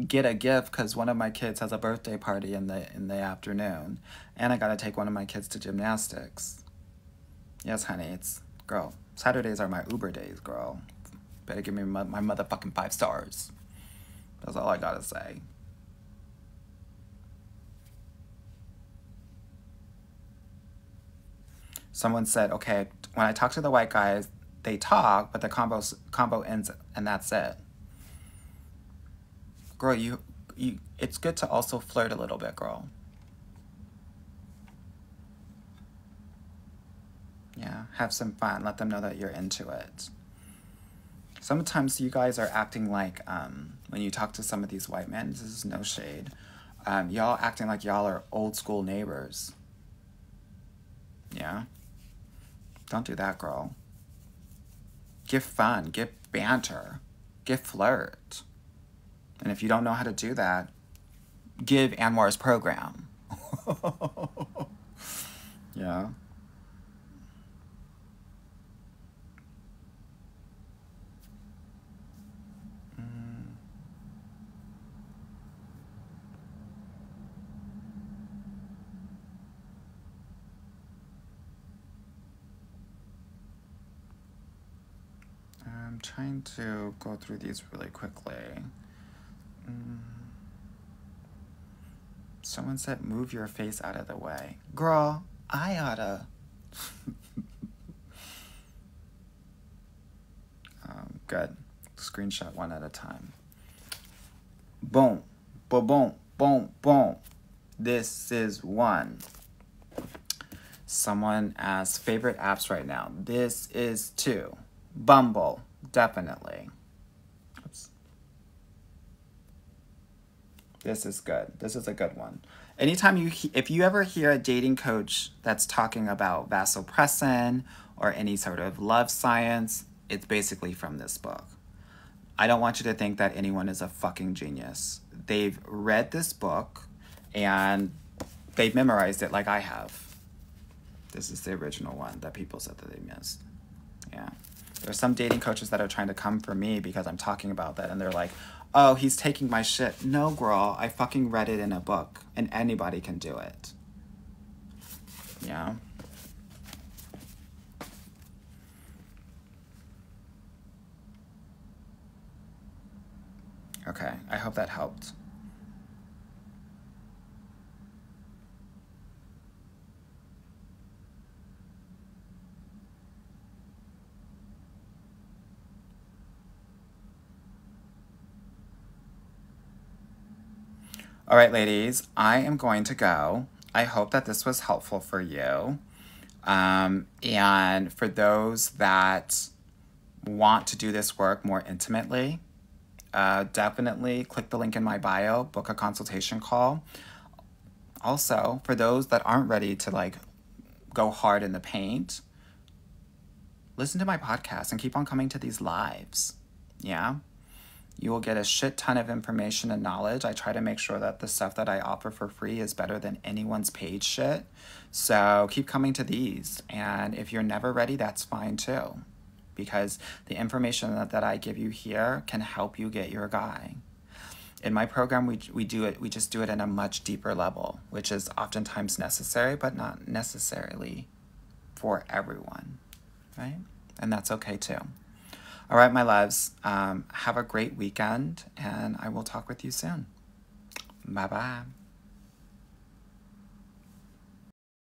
get a gift because one of my kids has a birthday party in the afternoon. And I gotta take one of my kids to gymnastics. Yes, honey, girl, Saturdays are my Uber days, girl. Better give me my motherfucking 5 stars. That's all I gotta say. Someone said, okay, when I talk to the white guys, they talk, but the combo ends and that's it. Girl, it's good to also flirt a little bit, girl. Yeah, have some fun. Let them know that you're into it. Sometimes you guys are acting like, when you talk to some of these white men, this is no shade, y'all acting like y'all are old school neighbors. Yeah? Don't do that, girl. Give fun, give banter, give flirt. And if you don't know how to do that, give Anwar's program. Yeah. I'm trying to go through these really quickly. Someone said, move your face out of the way. Girl, I oughta. Good. Screenshot one at a time. Boom. Boom, boom, boom, boom. This is one. Someone asked favorite apps right now. This is 2. Bumble, definitely. Oops. This is good. This is a good one. Anytime if you ever hear a dating coach that's talking about vasopressin or any sort of love science, it's basically from this book. I don't want you to think that anyone is a fucking genius. They've read this book and they've memorized it like I have. This is the original one that people said that they missed. Yeah. There's some dating coaches that are trying to come for me because I'm talking about that, and they're like, oh, he's taking my shit. No, girl, I fucking read it in a book, and anybody can do it. Yeah. Okay, I hope that helped. All right, ladies, I am going to go. I hope that this was helpful for you. And for those that want to do this work more intimately, definitely click the link in my bio, book a consultation call. Also, for those that aren't ready to like go hard in the paint, listen to my podcast and keep on coming to these lives. Yeah? You will get a shit ton of information and knowledge. I try to make sure that the stuff that I offer for free is better than anyone's paid shit. So keep coming to these. And if you're never ready, that's fine too. Because the information that I give you here can help you get your guy. In my program, we just do it in a much deeper level, which is oftentimes necessary, but not necessarily for everyone, right? And that's okay too. All right, my loves, have a great weekend, and I will talk with you soon. Bye-bye.